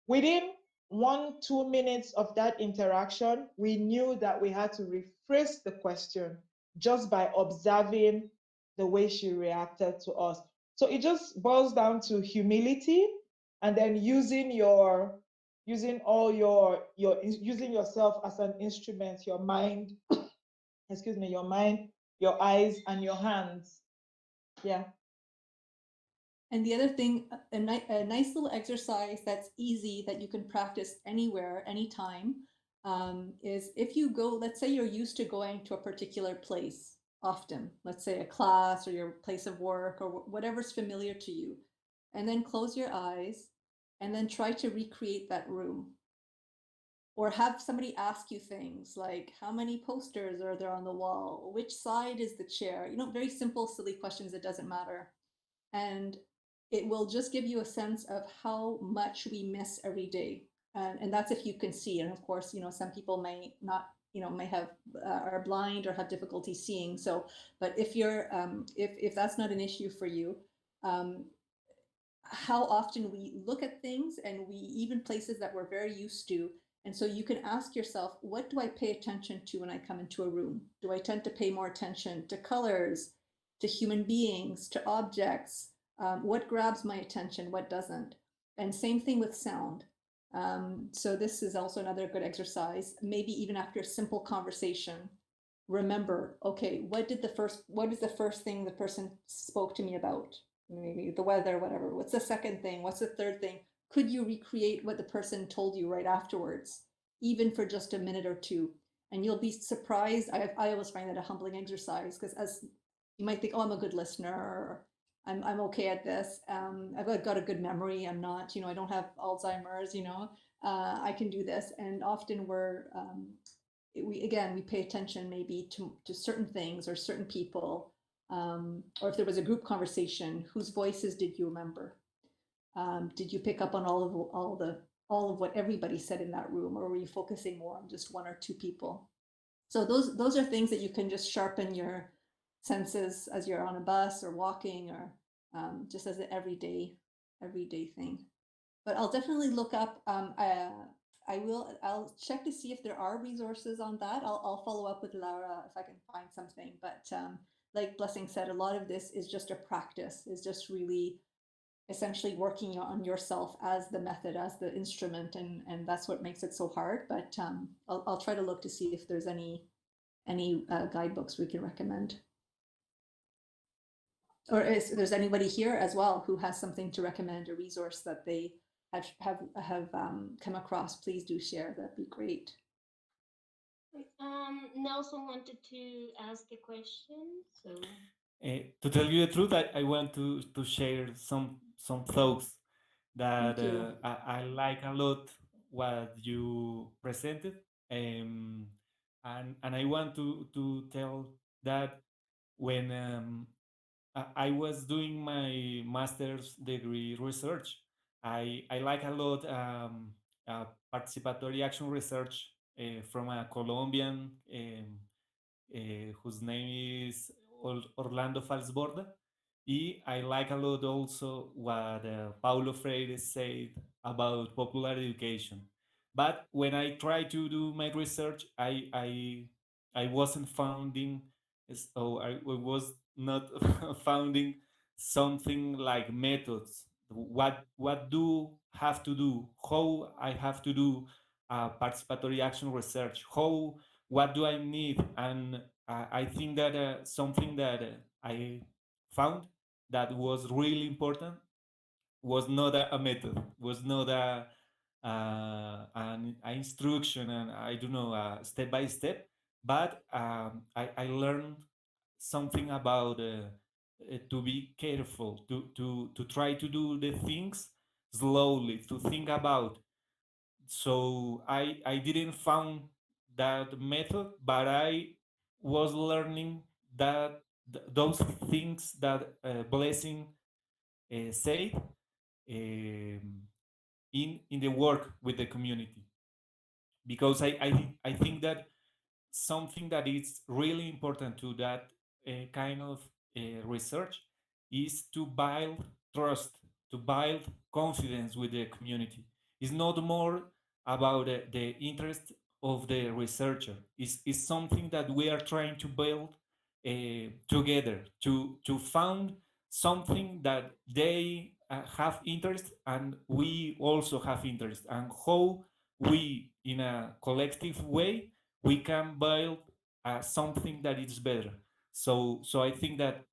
Within 1-2 minutes of that interaction, we knew that we had to rephrase the question just by observing the way she reacted to us. So it just boils down to humility, and then using yourself as an instrument, your mind, your mind, your eyes, and your hands. Yeah. And the other thing, a nice little exercise that's easy, that you can practice anywhere, anytime, is if you go, let's say you're used to going to a particular place often, let's say a class or your place of work or whatever's familiar to you, and then close your eyes and then try to recreate that room. or have somebody ask you things like, how many posters are there on the wall? Which side is the chair? You know, very simple, silly questions that doesn't matter. And it will just give you a sense of how much we miss every day. And that's if you can see. And of course, you know, some people may not, you know, may have are blind or have difficulty seeing. So, but if you're if that's not an issue for you, how often we look at things, and we even places that we're very used to. And so you can ask yourself, what do I pay attention to when I come into a room? Do I tend to pay more attention to colors, to human beings, to objects? What grabs my attention, what doesn't? And same thing with sound. So this is also another good exercise. Maybe even after a simple conversation, remember, okay, what is the first thing the person spoke to me about? Maybe the weather, whatever. What's the second thing? What's the third thing? Could you recreate what the person told you right afterwards, even for just a minute or two? And you'll be surprised. I always find that a humbling exercise, because as you might think, oh, I'm a good listener, or I'm okay at this. I've got a good memory. I'm not, you know, I don't have Alzheimer's, you know, I can do this. And often we pay attention maybe to certain things or certain people, or if there was a group conversation, whose voices did you remember? Did you pick up on all of what everybody said in that room, or were you focusing more on just one or two people? So those are things that you can just sharpen your senses as you're on a bus or walking, or just as an everyday thing. But I'll definitely look up. I'll check to see if there are resources on that. I'll follow up with Laura if I can find something. But like Blessing said, a lot of this is just a practice. Is just really essentially working on yourself as the method, as the instrument, and that's what makes it so hard. But I'll try to look to see if there's any guidebooks we can recommend. Or if there's anybody here as well who has something to recommend, a resource that they have come across, please do share. That'd be great. Nelson wanted to ask a question, so. To tell you the truth, I want to share some thoughts that I like a lot what you presented, and I want to tell that when I was doing my master's degree research, I like a lot participatory action research from a Colombian whose name is Orlando Falsborda. I like a lot also what Paulo Freire said about popular education. But when I try to do my research, I wasn't finding, so I was not finding something like methods. What do have to do? How I have to do participatory action research? How, what do I need? And I think that something that I found that was really important was not a method, was not an instruction, and I don't know, step by step, but I learned something about to be careful, to try to do the things slowly, to think about. So I didn't found that method, but I was learning that those things that Blessing said in the work with the community, because I think that something that is really important to that kind of research is to build trust, to build confidence with the community. It's not more about the interest of the researcher. It's something that we are trying to build together, to found something that they have interest and we also have interest, and how we, in a collective way, we can build something that is better. So I think that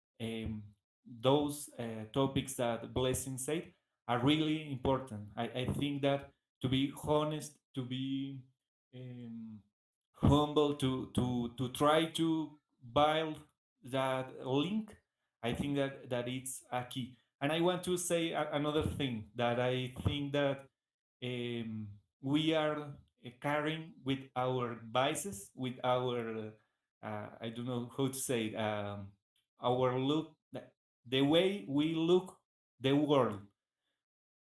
those topics that Blessing said are really important. I think that to be honest, to be humble, to try to build that link, I think that it's a key. And I want to say another thing, that I think that we are carrying with our biases, with our I don't know how to say it, our look, the way we look the world.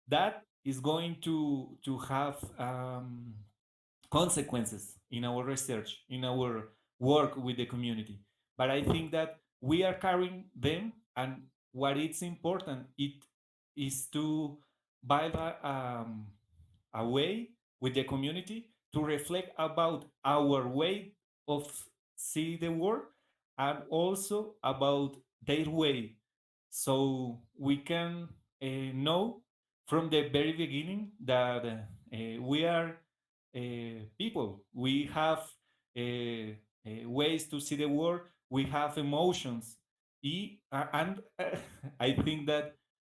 That is going to have consequences in our research, in our work with the community. But I think that we are carrying them, and what is important it is to build a way with the community to reflect about our way of see the world and also about their way, so we can know from the very beginning that we are people. We have ways to see the world. We have emotions, and I think that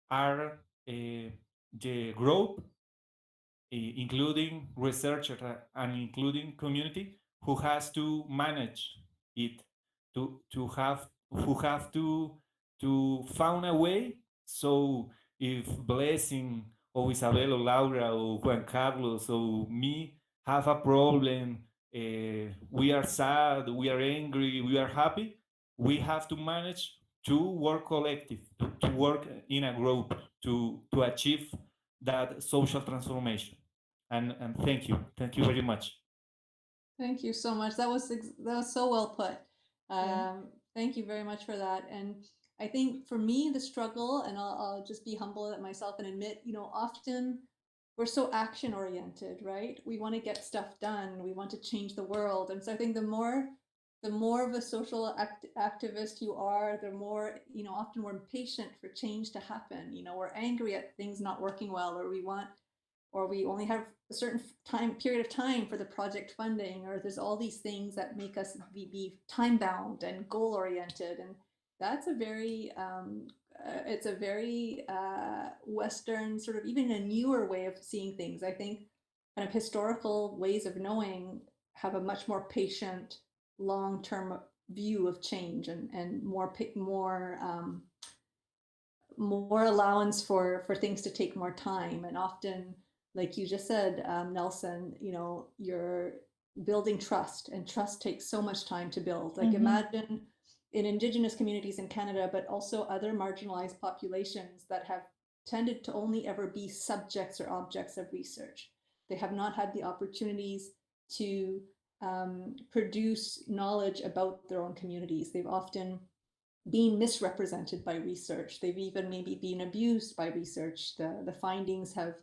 are the group, including researchers and including community, who has to manage it, to have who have to find a way. So if Blessing or Isabelle or Laura or Juan Carlos or me have a problem, we are sad, we are angry, we are happy, we have to manage to work collective, to work in a group to achieve that social transformation. And thank you very much. Thank you so much. That was so well put. Yeah. Thank you very much for that. And I think for me, the struggle, and I'll just be humble at myself and admit, often we're so action oriented, right? We want to get stuff done. We want to change the world. And so I think the more of a social activist you are, the more, often we're impatient for change to happen. We're angry at things not working well, or we only have a certain period of time for the project funding, or there's all these things that make us be time bound and goal oriented. And that's a very it's a very Western, sort of even a newer way of seeing things. I think kind of historical ways of knowing have a much more patient, long-term view of change, and more allowance for things to take more time. And often, like you just said, Nelson, you're building trust, and trust takes so much time to build. Like, imagine in Indigenous communities in Canada, but also other marginalized populations that have tended to only ever be subjects or objects of research. They have not had the opportunities to produce knowledge about their own communities. They've often been misrepresented by research. They've even maybe been abused by research. The findings have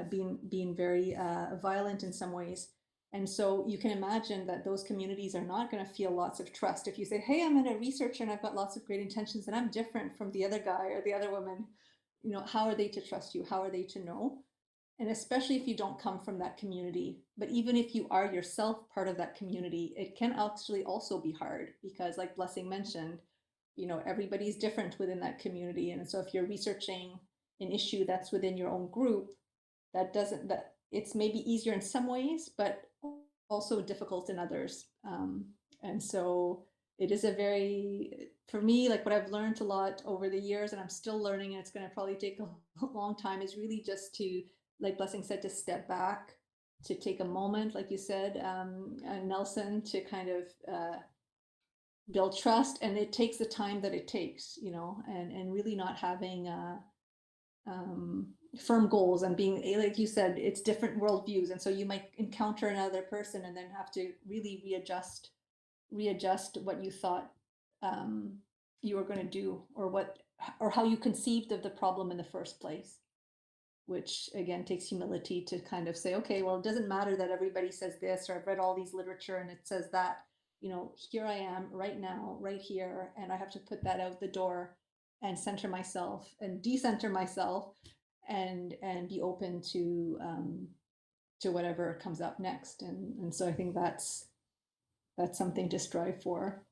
been very violent in some ways. And so you can imagine that those communities are not going to feel lots of trust. If you say, hey, I'm a researcher and I've got lots of great intentions and I'm different from the other guy or the other woman, how are they to trust you? How are they to know? And especially if you don't come from that community. But even if you are yourself part of that community, it can actually also be hard, because like Blessing mentioned, everybody's different within that community. And so if you're researching an issue that's within your own group, that it's maybe easier in some ways, but also difficult in others. And so it is for me, like what I've learned a lot over the years, and I'm still learning, and it's going to probably take a long time, is really just to, like Blessing said, to step back, to take a moment, like you said, Nelson, to kind of build trust. And it takes the time that it takes, and really not having firm goals, and being, like you said, it's different worldviews. And so you might encounter another person and then have to really readjust what you thought you were going to do, or how you conceived of the problem in the first place, which again takes humility to kind of say, okay, well, it doesn't matter that everybody says this, or I've read all these literature and it says that. Here I am right now, right here, and I have to put that out the door and center myself and decenter myself, and be open to whatever comes up next. And so I think that's something to strive for.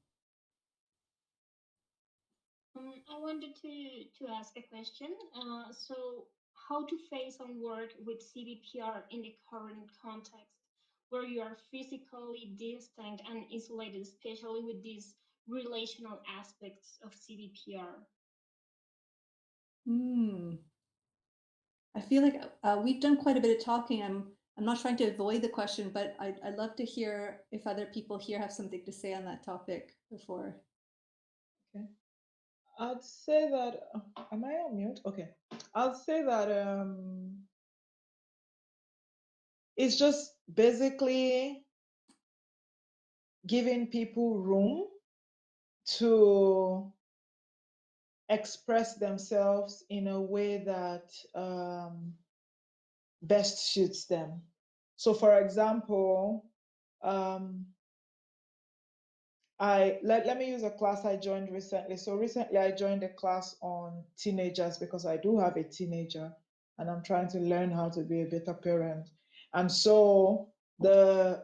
I wanted to ask a question. So how to face and work with CBPAR in the current context, where you are physically distinct and isolated, especially with these relational aspects of CBPAR? I feel like we've done quite a bit of talking. I'm not trying to avoid the question, but I'd love to hear if other people here have something to say on that topic before. Okay. I'd say that, am I on mute? Okay. I'd say that it's just basically giving people room to express themselves in a way that best suits them. So for example, let me use a class I joined recently. So recently I joined a class on teenagers because I do have a teenager and I'm trying to learn how to be a better parent. And so because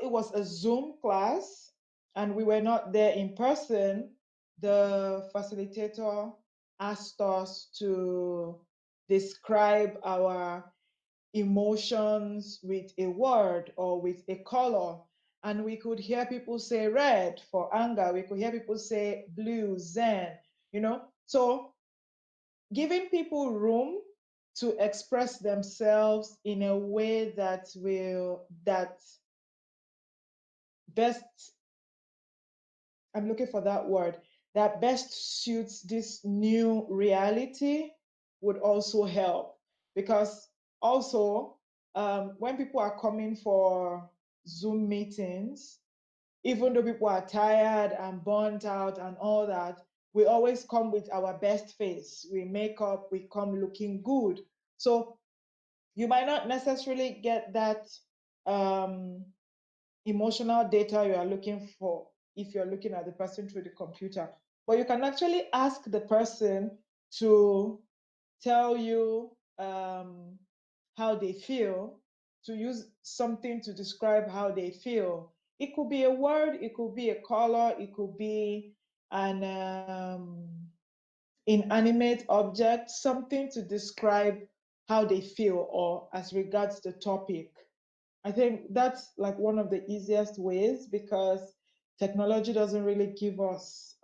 it was a Zoom class and we were not there in person, the facilitator asked us to describe our emotions with a word or with a color. And we could hear people say red for anger. We could hear people say blue, zen, So giving people room to express themselves in a way that best, I'm looking for that word, that best suits this new reality would also help. Because also, when people are coming for Zoom meetings, even though people are tired and burnt out and all that, we always come with our best face. We make up, we come looking good. So you might not necessarily get that emotional data you are looking for if you're looking at the person through the computer. But you can actually ask the person to tell you how they feel, to use something to describe how they feel. It could be a word, it could be a color, it could be an inanimate object, something to describe how they feel or as regards the topic. I think that's like one of the easiest ways because technology doesn't really give us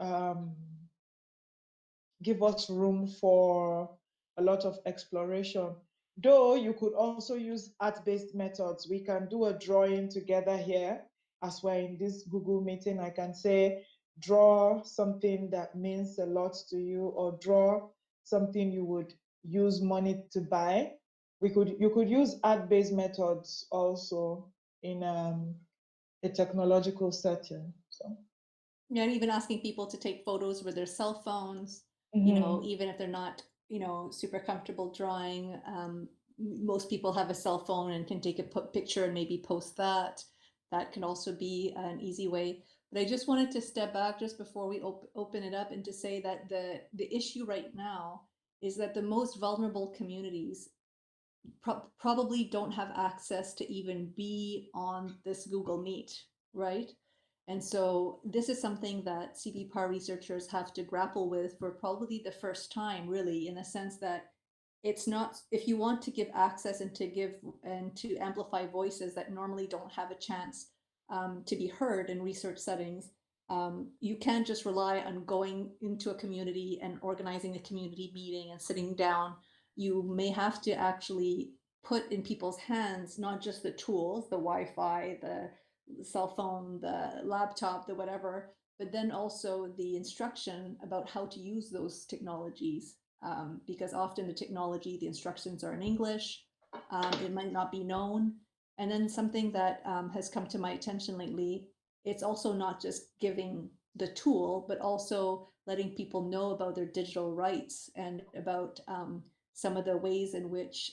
room for a lot of exploration. Though you could also use art-based methods. We can do a drawing together here as we're in this Google meeting. I can say, draw something that means a lot to you, or draw something you would use money to buy. You could use art-based methods also in a technological setting. So Yeah, and even asking people to take photos with their cell phones, even if they're not, super comfortable drawing. Most people have a cell phone and can take a picture and maybe post that. That can also be an easy way. But I just wanted to step back just before we open it up and to say that the issue right now is that the most vulnerable communities probably don't have access to even be on this Google Meet, right? And so this is something that CBPAR researchers have to grapple with for probably the first time, really, in the sense that it's not, if you want to give access and to amplify voices that normally don't have a chance to be heard in research settings, you can't just rely on going into a community and organizing a community meeting and sitting down. You may have to actually put in people's hands not just the tools, the Wi-Fi, the cell phone, the laptop, the whatever, but then also the instruction about how to use those technologies. Because often the instructions are in English, it might not be known. And then something that has come to my attention lately, it's also not just giving the tool, but also letting people know about their digital rights and about some of the ways in which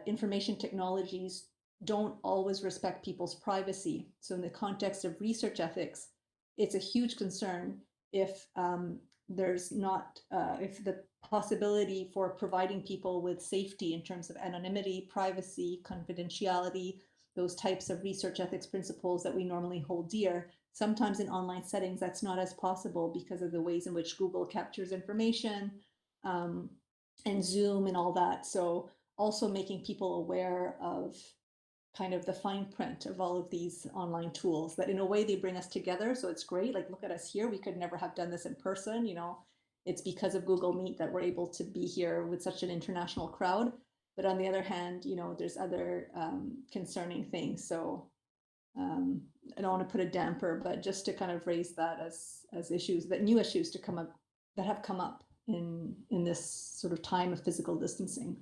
information technologies don't always respect people's privacy. So in the context of research ethics, it's a huge concern if there's not, if the possibility for providing people with safety in terms of anonymity, privacy, confidentiality, those types of research ethics principles that we normally hold dear, sometimes in online settings that's not as possible because of the ways in which Google captures information and Zoom and all that. So also making people aware of kind of the fine print of all of these online tools, that in a way they bring us together. So it's great, like, look at us here, we could never have done this in person, it's because of Google Meet that we're able to be here with such an international crowd. But on the other hand, there's other concerning things. So I don't want to put a damper, but just to kind of raise that as issues, that new issues to come up, that have come up in this sort of time of physical distancing.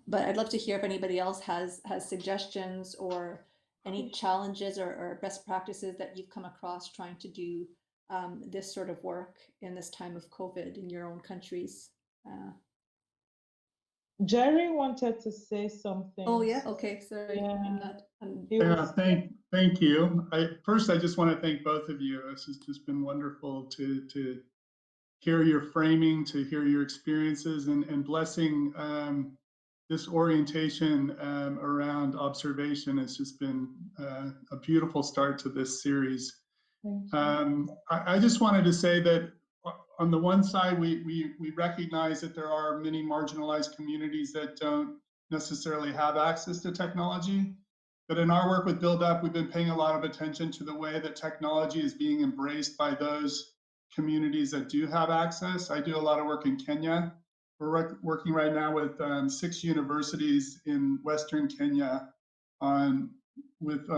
But I'd love to hear if anybody else has suggestions or any challenges or best practices that you've come across trying to do this sort of work in this time of COVID in your own countries. Jerry wanted to say something. Oh yeah, okay, sorry. Yeah. Thank you. First, I just want to thank both of you. This has just been wonderful to hear your framing, to hear your experiences, and blessing this orientation around observation has just been a beautiful start to this series. I just wanted to say that on the one side, we recognize that there are many marginalized communities that don't necessarily have access to technology. But in our work with Build Up, we've been paying a lot of attention to the way that technology is being embraced by those communities that do have access. I do a lot of work in Kenya. We're working right now with 6 universities in Western Kenya with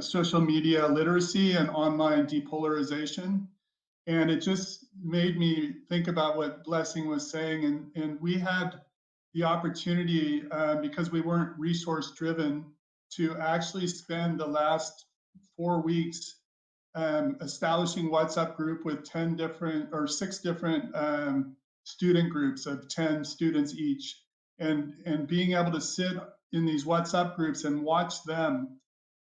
social media literacy and online depolarization. And it just made me think about what Blessing was saying. And we had the opportunity, because we weren't resource driven, to actually spend the last 4 weeks establishing WhatsApp group with 6 different student groups of 10 students each, and being able to sit in these WhatsApp groups and watch them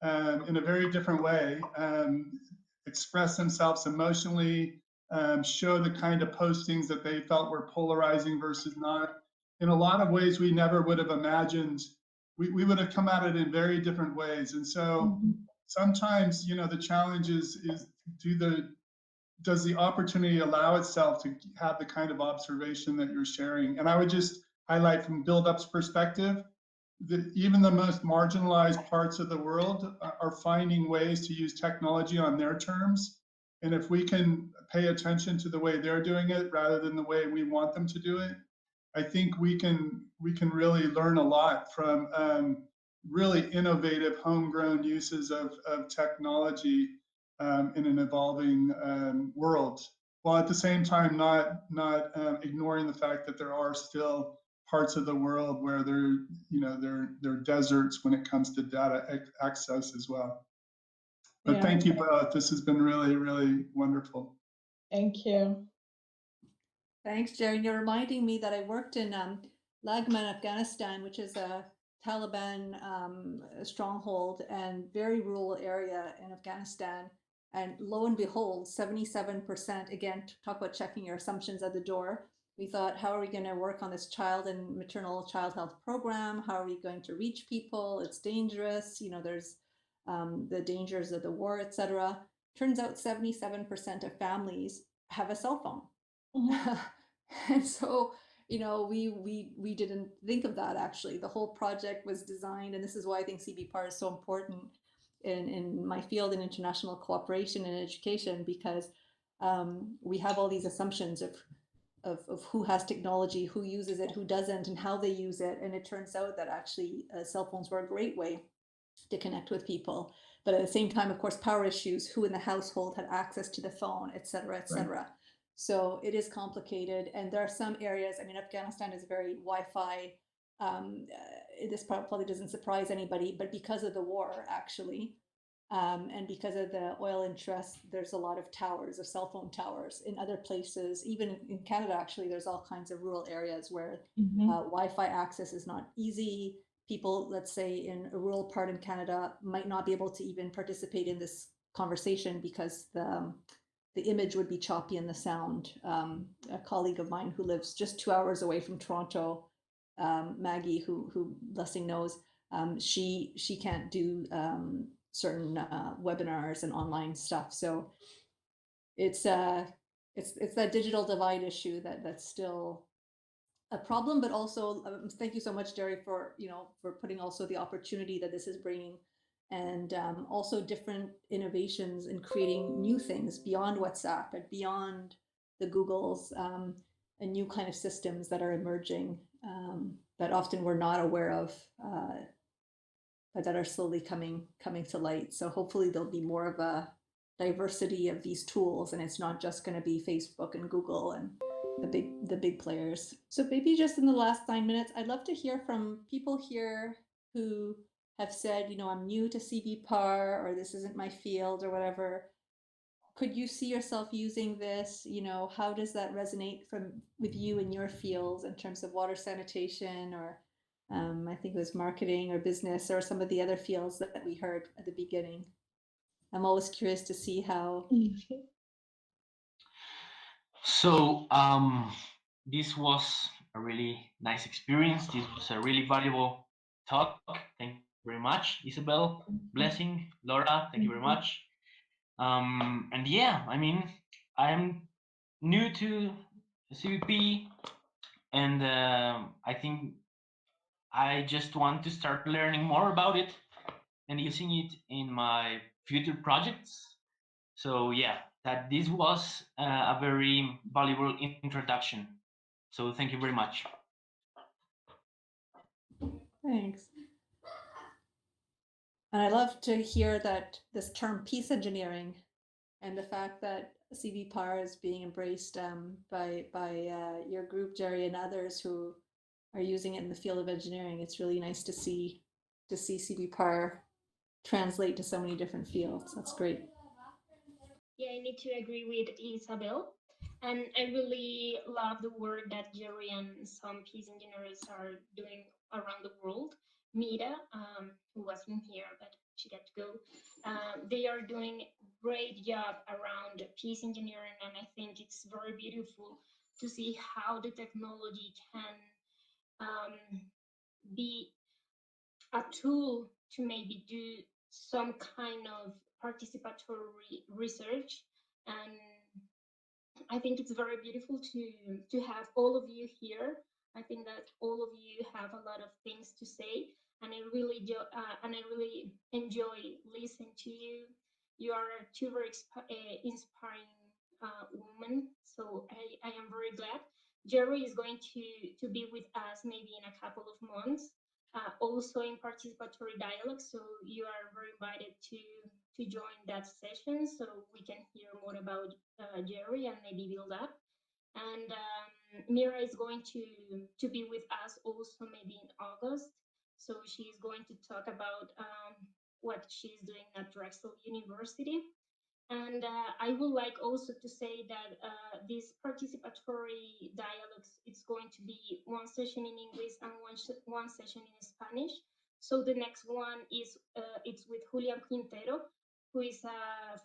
in a very different way, express themselves emotionally, show the kind of postings that they felt were polarizing versus not. In a lot of ways, we never would have imagined, we would have come at it in very different ways. And so sometimes, the challenge is does the opportunity allow itself to have the kind of observation that you're sharing? And I would just highlight from Build Up's perspective, that even the most marginalized parts of the world are finding ways to use technology on their terms. And if we can pay attention to the way they're doing it rather than the way we want them to do it, I think we can really learn a lot from really innovative homegrown uses of technology in an evolving world, while at the same time not ignoring the fact that there are still parts of the world where they're deserts when it comes to data access as well. But thank you both. This has been really, really wonderful. Thank you. Thanks, Jerry. You're reminding me that I worked in Lagman, Afghanistan, which is a Taliban stronghold and very rural area in Afghanistan. And lo and behold, 77%, again, talk about checking your assumptions at the door. We thought, how are we going to work on this child and maternal child health program? How are we going to reach people? It's dangerous. There's the dangers of the war, etc. Turns out 77% of families have a cell phone. And so, we didn't think of that actually. The whole project was designed, and this is why I think CBPAR is so important in my field in international cooperation and education, because we have all these assumptions of who has technology, who uses it, who doesn't, and how they use it. And it turns out that actually cell phones were a great way to connect with people. But at the same time, of course, power issues, who in the household had access to the phone, et cetera, et cetera. Right. So it is complicated. And there are some areas, Afghanistan is very Wi-Fi. This probably doesn't surprise anybody, but because of the war, actually, and because of the oil interest, there's a lot of towers, of cell phone towers. In other places, even in Canada, actually, there's all kinds of rural areas where Wi-Fi access is not easy. People, let's say, in a rural part in Canada might not be able to even participate in this conversation because the image would be choppy and the sound. A colleague of mine who lives just 2 hours away from Toronto, Maggie, who Blessing knows, she can't do certain webinars and online stuff. So it's that digital divide issue that's still a problem, but also thank you so much, Jerry, for putting also the opportunity that this is bringing, and also different innovations in creating new things beyond WhatsApp and beyond the Googles. new kind of systems that are emerging that often we're not aware of, but that are slowly coming to light. So hopefully there'll be more of a diversity of these tools, and it's not just going to be Facebook and Google and the big players. So maybe just in the last 9 minutes, I'd love to hear from people here who have said, you know, I'm new to CBPAR, or this isn't my field, or whatever. Could you see yourself using this? You know, how does that resonate with you in your fields in terms of water sanitation, or I think it was marketing or business, or some of the other fields that we heard at the beginning? I'm always curious to see how. So this was a really nice experience. This was a really valuable talk. Thank you very much, Isabelle. Blessing, Laura, thank you very much. And yeah, I mean, I'm new to CBP, and I think I just want to start learning more about it and using it in my future projects. So yeah, that this was a very valuable introduction. So thank you very much. Thanks. And I love to hear that this term peace engineering and the fact that CBPAR is being embraced by your group, Jerry, and others who are using it in the field of engineering. It's really nice to see CBPAR translate to so many different fields. That's great. Yeah, I need to agree with Isabelle. And I really love the work that Jerry and some peace engineers are doing around the world. Mira, who wasn't here, but she got to go. They are doing a great job around peace engineering, and I think it's very beautiful to see how the technology can be a tool to maybe do some kind of participatory research. And I think it's very beautiful to have all of you here. I think that all of you have a lot of things to say, and I really enjoy listening to you. You are two very inspiring women, so I am very glad. Jerry is going to be with us maybe in a couple of months, also in participatory dialogue. So you are very invited to join that session, so we can hear more about Jerry and maybe build up. And Mira is going to be with us also maybe in August. So she's going to talk about what she's doing at Drexel University. And I would like also to say that these participatory dialogues, it's going to be one session in English and one session in Spanish. So the next one is it's with Julian Quintero, who is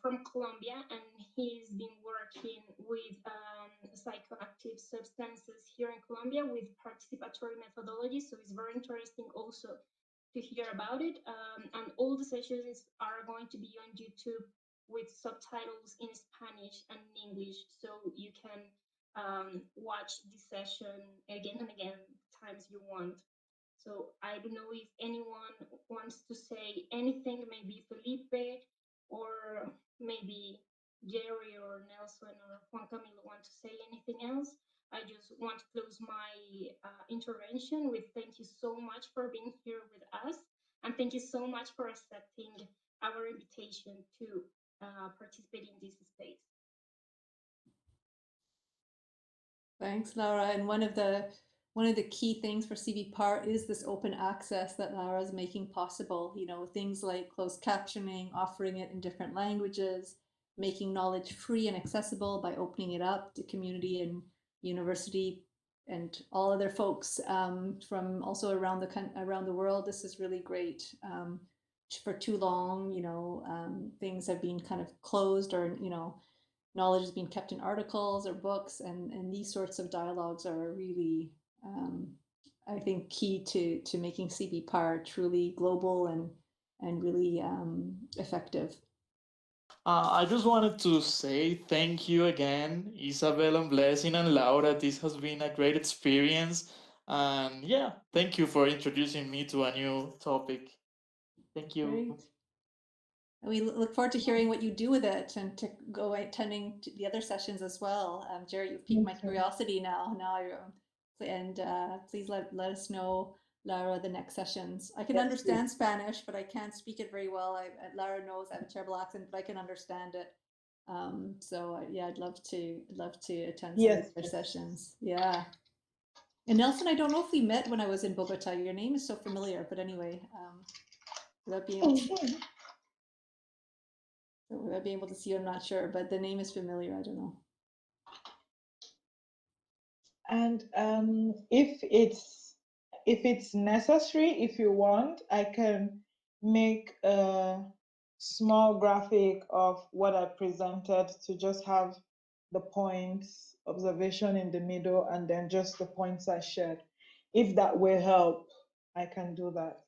from Colombia, and he's been working with psychoactive substances here in Colombia with participatory methodology. So it's very interesting also to hear about it. And all the sessions are going to be on YouTube with subtitles in Spanish and in English, so you can watch the session again and again times you want. So I don't know if anyone wants to say anything, maybe Felipe or maybe Jerry or Nelson or Juan Camilo want to say anything else. I just want to close my intervention with thank you so much for being here with us, and thank you so much for accepting our invitation to participate in this space. Thanks, Laura. And one of the key things for CBPAR is this open access that Laura is making possible. You know, things like closed captioning, offering it in different languages, making knowledge free and accessible by opening it up to community and university and all other folks from also around the world. This is really great. For too long, you know, things have been kind of closed, or, you know, knowledge has been kept in articles or books, and these sorts of dialogues are really, I think, key to making CBPAR truly global and really effective. I just wanted to say thank you again, Isabelle and Blessing and Laura. This has been a great experience. And yeah, thank you for introducing me to a new topic. Thank you. Great. we look forward to hearing what you do with it and to go attending to the other sessions as well. Jerry, you've piqued my curiosity now. And please let us know, Lara, the next sessions. I can understand Spanish, but I can't speak it very well. Lara knows I have a terrible accent, but I can understand it. So yeah, I'd love to attend some of their sessions. Yeah. And Nelson, I don't know if we met when I was in Bogota. Your name is so familiar, but anyway, without being able to see you, I'm not sure, but the name is familiar. I don't know. And if it's necessary, if you want, I can make a small graphic of what I presented to just have the points, observation in the middle, and then just the points I shared. If that will help, I can do that.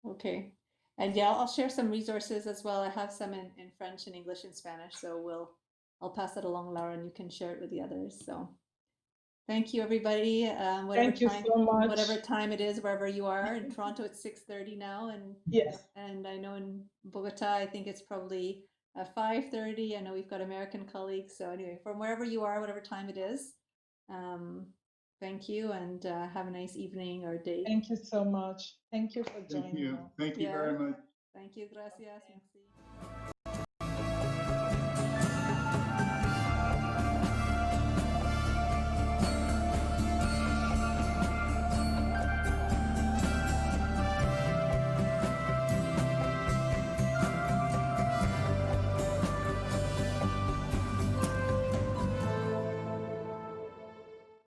Okay. And yeah, I'll share some resources as well. I have some in French and English and Spanish, so I'll pass it along, Laura, and you can share it with the others. So thank you, everybody. Thank you so much. Whatever time it is, wherever you are. In Toronto, it's 6:30 now, and yes, and I know in Bogota, I think it's probably 5:30. I know we've got American colleagues. So anyway, from wherever you are, whatever time it is, thank you, and have a nice evening or day. Thank you so much. Thank you for joining us. Thank you very much. Thank you. Gracias.